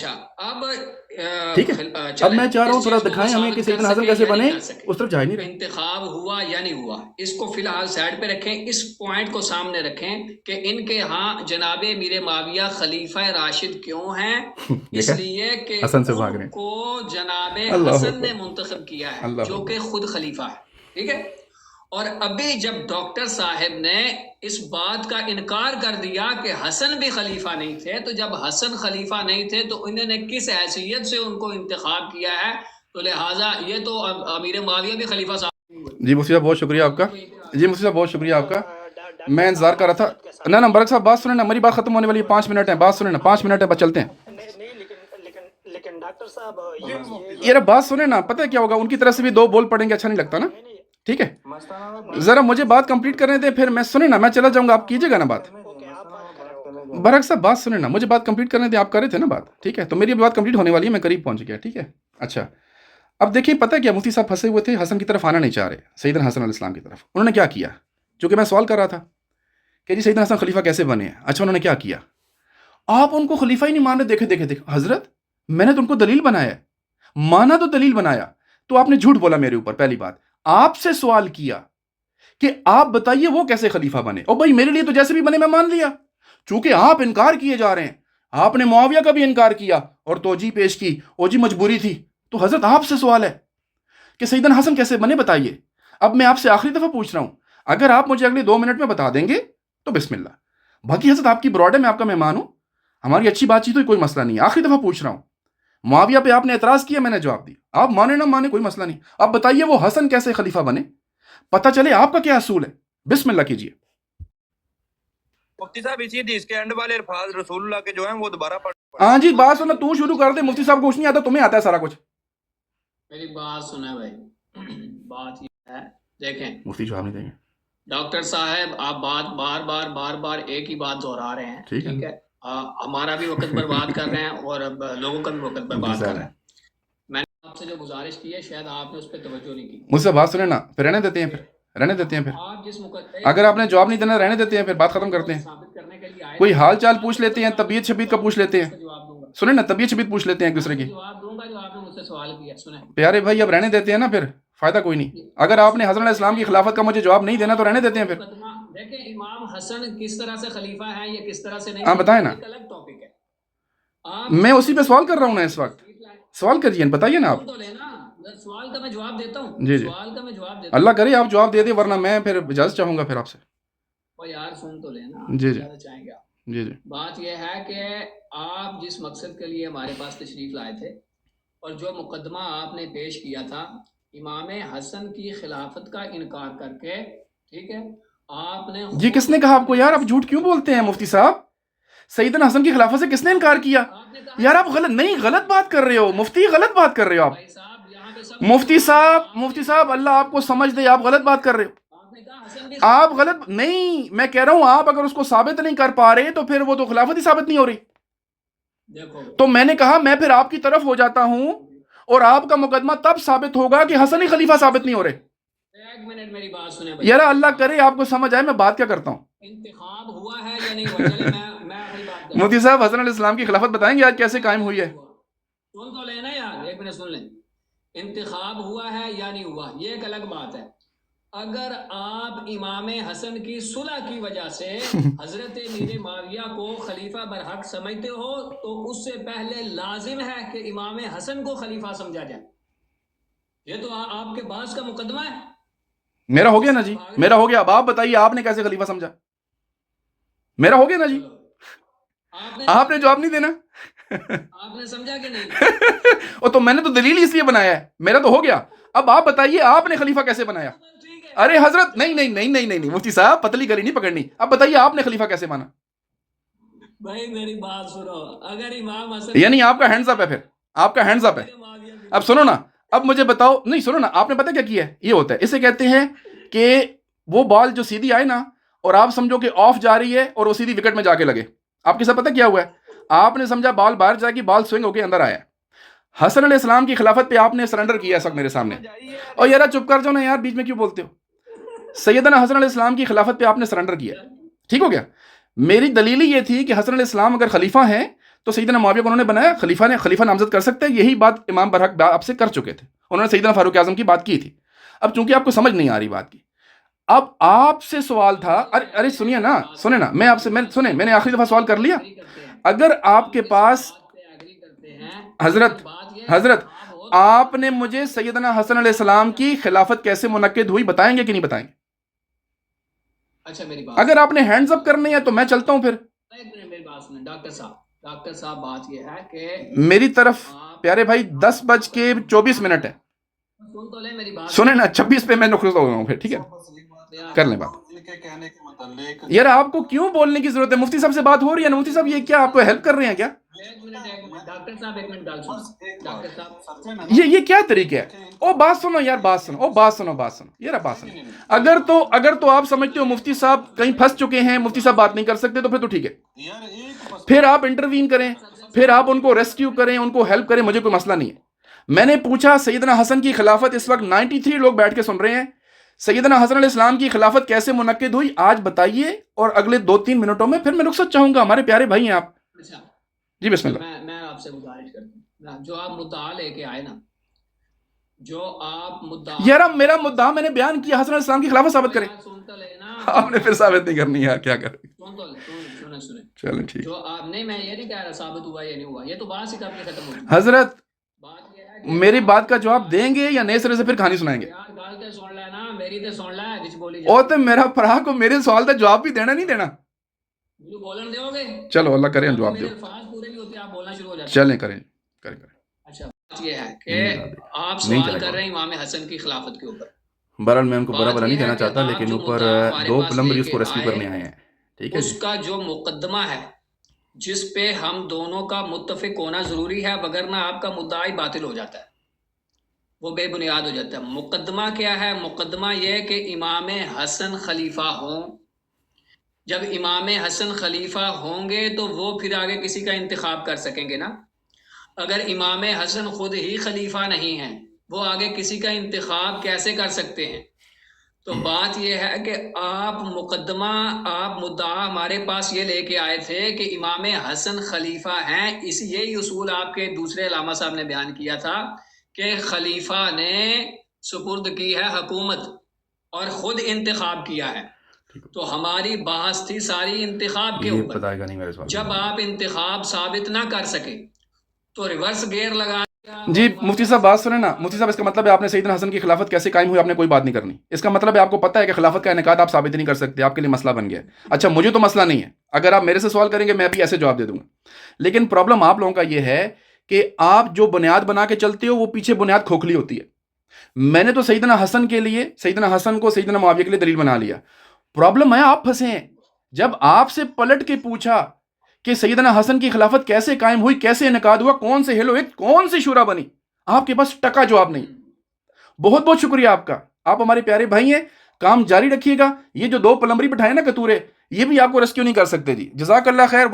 ٹھیک ہے، اب میں چاہ رہا ہوں تھوڑا دکھائیں ہمیں کہ سیدنا حسن کیسے بنے، اس طرف جا ہی نہیں رہے. انتخاب ہوا یا نہیں ہوا، اس کو فی الحال سائڈ پہ رکھیں، اس پوائنٹ کو سامنے رکھیں کہ ان کے ہاں جناب امیر معاویہ خلیفہ راشد کیوں ہیں؟ اس لیے کہ ان کو جناب حسن نے منتخب کیا ہے جو کہ خود خلیفہ ہے، ٹھیک ہے. اور ابھی جب ڈاکٹر صاحب نے اس بات کا انکار کر دیا کہ حسن بھی خلیفہ نہیں تھے، تو جب حسن خلیفہ نہیں تھے تو انہوں نے کس حیثیت سے ان کو انتخاب کیا ہے؟ تو لہٰذا یہ تو امیر معاویہ بھی خلیفہ صاحب. جی مفتی صاحب بہت شکریہ آپ کا، جی مفتی صاحب بہت شکریہ آپ کا، میں انتظار کر رہا تھا. نہ برق صاحب بات سنیں نا، میری بات ختم ہونے والی ہے، 5 منٹ ہیں، بات سنیں نا، 5 منٹ ہے، بس چلتے ہیں. لیکن ڈاکٹر صاحب یہ بات سنیں نا، پتہ ہے کیا ہوگا، ان کی طرف سے بھی 2 بول پڑیں گے، اچھا نہیں لگتا نا. ٹھیک ہے، ذرا مجھے بات کمپلیٹ کرنے دیں، پھر میں سنیں نا، میں چلا جاؤں گا، آپ کیجئے گا نا بات. برعکس صاحب بات سنیں نا, مجھے بات کمپلیٹ کرنے دیں, آپ کر رہے تھے نا بات, ٹھیک ہے, تو میری ابھی بات کمپلیٹ ہونے والی ہے, میں قریب پہنچ گیا, ٹھیک ہے. اچھا اب دیکھیں, پتہ کیا, مفتی صاحب پھنسے ہوئے تھے, حسن کی طرف آنا نہیں چاہ رہے, سیدنا حسن علیہ السلام کی طرف. انہوں نے کیا کیا, چونکہ میں سوال کر رہا تھا کہ جی سیدنا حسن خلیفہ کیسے بنے ہیں. اچھا انہوں نے کیا کیا, آپ ان کو خلیفہ ہی نہیں مان رہے. دیکھے حضرت, میں نے تو ان کو دلیل بنایا, مانا تو دلیل بنایا, تو آپ نے جھوٹ بولا میرے اوپر. پہلی بات, آپ سے سوال کیا کہ آپ بتائیے وہ کیسے خلیفہ بنے, اور بھائی میرے لیے تو جیسے بھی بنے میں مان لیا. چونکہ آپ انکار کیے جا رہے ہیں, آپ نے معاویہ کا بھی انکار کیا اور توجیہ پیش کی, او جی مجبوری تھی. تو حضرت آپ سے سوال ہے کہ سیدنا حسن کیسے بنے, بتائیے. اب میں آپ سے آخری دفعہ پوچھ رہا ہوں, اگر آپ مجھے اگلے 2 منٹ میں بتا دیں گے تو بسم اللہ. باقی حضرت آپ کی براڈ ہے, میں آپ کا مہمان ہوں, ہماری اچھی بات چیت تو کوئی مسئلہ نہیں ہے. آخری دفعہ پوچھ رہا ہوں, معاویہ پہ آپ نے اعتراض کیا, میں نے جواب دیا, آپ مانے نہ مانے کوئی مسئلہ نہیں. آپ بتائیے وہ حسن کیسے خلیفہ بنے, پتہ چلے آپ کا کیا اصول ہے. بسم اللہ کیجیے. مفتی صاحب اسی حدیث کے اینڈ والے الفاظ رسول اللہ کے جو ہیں وہ دوبارہ پڑھ. ہاں جی بات سننا, تو شروع کر دے, مفتی صاحب کو کچھ نہیں آتا, تمہیں آتا ہے سارا کچھ. میری بات سنیں بھائی, بات یہ ہے, دیکھیں مفتی جواب نہیں دیں گے. ڈاکٹر صاحب آپ بار بار ایک ہی بات دہرا رہے ہیں, ٹھیک ہے, ہمارا بھی وقت برباد کر رہے ہیں اور اب لوگوں کا بھی وقت برباد کر رہے ہیں. میں نے آپ سے جو گزارش کی ہے شاید آپ نے اس پہ توجہ نہیں کی. مجھ سے بات سنیں نا, پھر رہنے دیتے ہیں, پھر آپ جس اگر آپ نے جواب نہیں دینا رہنے دیتے ہیں, پھر بات ختم کرتے ہیں. کوئی حال چال پوچھ لیتے ہیں, طبیعت شبیت کا پوچھ لیتے ہیں, سنیں نا, طبیعت شبیت پوچھ لیتے ہیں ایک دوسرے کی. جواب دوں گا جو آپ نے مجھ سے سوال کیا. سنیں پیارے بھائی, اب رہنے دیتے ہیں نا, پھر فائدہ کوئی نہیں. اگر آپ نے حضرت علیہ السلام کی خلافت کا مجھے جواب نہیں دینا تو رہنے دیتے ہیں. پھر دیکھیں امام حسن کس طرح سے خلیفہ ہیں یا کس طرح سے نہیں, ہاں بتائیں نا, ایک الگ ٹاپک ہے. میں اسی پہ سوال کر رہا ہوں نا اس وقت. سوال کریے, بتائیے نا آپ. سوال کا میں جواب دیتا ہوں. جی سوال کا میں جواب دیتا ہوں. اللہ کرے آپ جواب دے دیں, ورنہ میں پھر اجازت چاہوں گا پھر آپ سے. یار سن تو لینا. جی جی چاہیں گے آپ. جی جی. بات یہ ہے کہ آپ جس مقصد کے لیے ہمارے پاس تشریف لائے تھے اور جو مقدمہ آپ نے پیش کیا تھا امام حسن کی خلافت کا انکار کر کے, ٹھیک ہے, آپ نے جی کس نے کہا آپ کو یار, آپ جھوٹ کیوں بولتے ہیں مفتی صاحب؟ سیدنا حسن کی خلافت سے کس نے انکار کیا یار؟ آپ غلط نہیں, غلط بات کر رہے ہو مفتی, غلط بات کر رہے ہو آپ. مفتی صاحب اللہ آپ کو سمجھ دے, آپ غلط بات کر رہے ہو. آپ غلط نہیں, میں کہہ رہا ہوں آپ اگر اس کو ثابت نہیں کر پا رہے تو پھر وہ تو خلافت ہی ثابت نہیں ہو رہی. تو میں نے کہا میں پھر آپ کی طرف ہو جاتا ہوں اور آپ کا مقدمہ تب ثابت ہوگا کہ حسن ہی خلیفہ ثابت نہیں ہو رہے. ایک منٹ میری بات سنیں یار اللہ کرے آپ کو سمجھ آئے میں بات کیا کرتا ہوں. انتخاب ہوا ہے یا نہیں ہوا, چلے میں اپنی بات مفتی صاحب حسن علیہ السلام کی خلافت بتائیں گے آج کیسے قائم ہوئی ہے؟ سن تو لینا یار, ایک منٹ سن لیں. انتخاب ہوا ہے یا نہیں ہوا یہ ایک الگ بات ہے. اگر آپ امام حسن کی صلح کی وجہ سے حضرت امیر معاویہ کو خلیفہ برحق سمجھتے ہو تو اس سے پہلے لازم ہے کہ امام حسن کو خلیفہ سمجھا جائے. یہ تو آپ کے باس کا مقدمہ ہے. میرا ہو گیا نا جی, میرا ہو گیا. اب آپ بتائیے آپ نے کیسے خلیفہ سمجھا؟ میرا ہو گیا نا جی, آپ نے جواب نہیں دینا. آپ نے سمجھا کہ نہیں؟ اور تو میں نے تو دلیل اس لیے بنایا ہے, میرا تو ہو گیا. اب آپ بتائیے آپ نے خلیفہ کیسے بنایا؟ ارے حضرت نہیں مفتی صاحب پتلی گلی نہیں پکڑنی. اب بتائیے آپ نے خلیفہ کیسے مانا؟ بھائی میری بات سنو, اگر امام حسن یعنی آپ کا ہینڈز اپ ہے, پھر آپ کا ہینڈز اپ ہے. اب سنو نا, اب مجھے بتاؤ, نہیں سنو نا, آپ نے پتہ کیا کیا ہے؟ یہ ہوتا ہے, اسے کہتے ہیں کہ وہ بال جو سیدھی آئے نا اور آپ سمجھو کہ آف جا رہی ہے اور وہ سیدھی وکٹ میں جا کے لگے. آپ کے ساتھ پتہ کیا ہوا ہے؟ آپ نے سمجھا بال باہر جا کے بال سوئنگ ہو کے اندر آیا. حسن علیہ السلام کی خلافت پہ آپ نے سرنڈر کیا ہے سب میرے سامنے. اور یار چپ کر جاؤ نا یار, بیچ میں کیوں بولتے ہو؟ سیدنا حسن علیہ السلام کی خلافت پہ آپ نے سرنڈر کیا, ٹھیک ہو گیا. میری دلیل یہ تھی کہ حسن علیہ السلام اگر خلیفہ ہیں تو سیدنا معاویہ کو انہوں نے بنایا خلیفہ نامزد کر سکتے ہیں. یہی بات امام برحق آپ سے کر چکے تھے, انہوں نے سیدنا فاروق اعظم کی بات کی تھی. اب چونکہ آپ کو سمجھ نہیں آ رہی بات کی, اب آپ سے سوال تھا, ارے سنیے نا, میں آپ سے میں نے آخری دفعہ سوال کر لیا. اگر آپ کے پاس حضرت آپ نے مجھے سیدنا حسن علیہ السلام کی خلافت کیسے منعقد ہوئی بتائیں گے کہ نہیں بتائیں گے؟ اچھا میری بات, اگر آپ نے ہینڈز اپ کرنے ہیں تو میں چلتا ہوں. پھر میری بات سنیں ڈاکٹر صاحب بات یہ ہے کہ میری طرف پیارے بھائی 10:24 ہے. سن تو لیں میری بات, سنیں نا, 26 پہ میں نقص ہو گیا ہوں. پھر ٹھیک ہے کر لیں بات. یار آپ کو کیوں بولنے کی ضرورت ہے؟ مفتی صاحب سے بات ہو رہی ہے نا. مفتی صاحب یہ کیا آپ کو ہیلپ کر رہے ہیں کیا؟ ڈاکٹر صاحب ایک منٹ گل سنو ڈاکٹر صاحب یہ کیا طریقہ ہے؟ او بات سنو یار، بات سنو، او بات سنو یار بات سنو۔ اگر تو آپ سمجھتے ہو مفتی صاحب کہیں پھنس چکے ہیں، مفتی صاحب بات نہیں کر سکتے، تو پھر تو ٹھیک ہے، پھر آپ انٹروین کریں، پھر آپ ان کو ریسکیو کریں، ان کو ہیلپ کریں، مجھے کوئی مسئلہ نہیں ہے۔ میں نے پوچھا سیدنا حسن کی خلافت اس وقت 93 لوگ بیٹھ کے سن رہے ہیں، سیدنا حسن علیہ السلام کی خلافت کیسے منعقد ہوئی آج بتائیے، اور اگلے 2-3 منٹوں میں پھر میں رخصت چاہوں گا، ہمارے پیارے بھائی ہیں آپ۔ جی بسم اللہ۔ میں آپ سے گزارش کرتا ہوں، جو آپ مدعا لے کے آئے نا، جو آپ مدعا یار میرا مدعا میں نے بیان کیا، حسن علیہ السلام کی خلافت ثابت کریں۔ سنتا لے نا، آپ نے پھر ثابت نہیں کرنی یار، کیا کریں؟ سنیں چلیں ٹھیک۔ جو آپ نہیں، میں یہ نہیں کہہ رہا ثابت ہوا یا نہیں ہوا، یہ تو بات ہی کب کی ختم ہوگی۔ حضرت بات یہ ہے کہ میری بات کا جواب دیں گے یا نئے سرے سے پھر کہانی سنائیں گے؟ یار گل تے سن لے نا، میری تے سن لے وچ بولی او تے میرا پڑھا کو میرے سوال کا جواب بھی دینا نہیں دینا؟ مجھے بولن دیو گے؟ چلو اللہ کریں جواب میرے دو، الفاظ پورے نہیں ہوتے، آپ بولنا شروع ہو جاتے ہیں۔ چلیں کریں۔ اچھا بات یہ ہے کہ آپ سوال کر رہے ہیں امام حسن کی خلافت کے اوپر۔ بہرحال میں ان کو برا بات نہیں یہ ہے کہنا کہ چاہتا، آپ لیکن جو اوپر مدعا ہمارے 2 پاس پلمبر لے اس کو کے ریسکیو کرنے آئے ہیں، ٹھیک ہے اس جی؟ کا جو مقدمہ ہے جس پہ ہم دونوں کا متفق ہونا ضروری ہے، وگرنہ آپ کا مدعا ہی باطل ہو جاتا ہے، وہ بے بنیاد ہو جاتا ہے۔ مقدمہ کیا ہے؟ مقدمہ یہ ہے کہ امام حسن خلیفہ ہوں۔ جب امام حسن خلیفہ ہوں گے تو وہ پھر آگے کسی کا انتخاب کر سکیں گے نا۔ اگر امام حسن خود ہی خلیفہ نہیں ہیں، وہ آگے کسی کا انتخاب کیسے کر سکتے ہیں؟ تو بات یہ ہے کہ آپ مقدمہ، آپ مدعا ہمارے پاس یہ لے کے آئے تھے کہ امام حسن خلیفہ ہیں، یہی اصول آپ کے دوسرے علامہ صاحب نے بیان کیا تھا کہ خلیفہ نے سپرد کی ہے حکومت اور خود انتخاب کیا ہے۔ تو ہماری بحث تھی ساری انتخاب کے یہ اوپر۔ بتائے گا نہیں میرے سوال۔ جب آپ انتخاب ثابت نہ کر سکے تو ریورس گیئر لگا۔ جی مفتی صاحب بات سنیں نا، مفتی صاحب اس کا مطلب ہے آپ نے سیدنا حسن کی خلافت کیسے قائم ہوئی آپ نے کوئی بات نہیں کرنی، اس کا مطلب ہے آپ کو پتہ ہے کہ خلافت کا انعقاد آپ ثابت نہیں کر سکتے، آپ کے لیے مسئلہ بن گیا ہے۔ اچھا مجھے تو مسئلہ نہیں ہے، اگر آپ میرے سے سوال کریں گے میں بھی ایسے جواب دے دوں گا، لیکن پرابلم آپ لوگوں کا یہ ہے کہ آپ جو بنیاد بنا کے چلتے ہو وہ پیچھے بنیاد کھوکھلی ہوتی ہے۔ میں نے تو سیدنا حسن کے لیے، سیدنا حسن کو سیدنا معاویہ کے لیے دلیل بنا لیا، پرابلم ہے آپ پھنسے ہیں۔ جب آپ سے پلٹ کے پوچھا کہ سیدنا حسن کی خلافت کیسے قائم ہوئی، کیسے انعقاد ہوا، کون سے ہیلو ایک، کون سی شورا بنی، آپ کے پاس ٹکا جواب نہیں۔ بہت بہت شکریہ آپ کا، آپ ہمارے پیارے بھائی ہیں، کام جاری رکھیے گا۔ یہ جو 2 پلمبری بٹھائے نا کتورے، یہ بھی آپ کو ریسکیو نہیں کر سکتے جی، جزاک اللہ خیر۔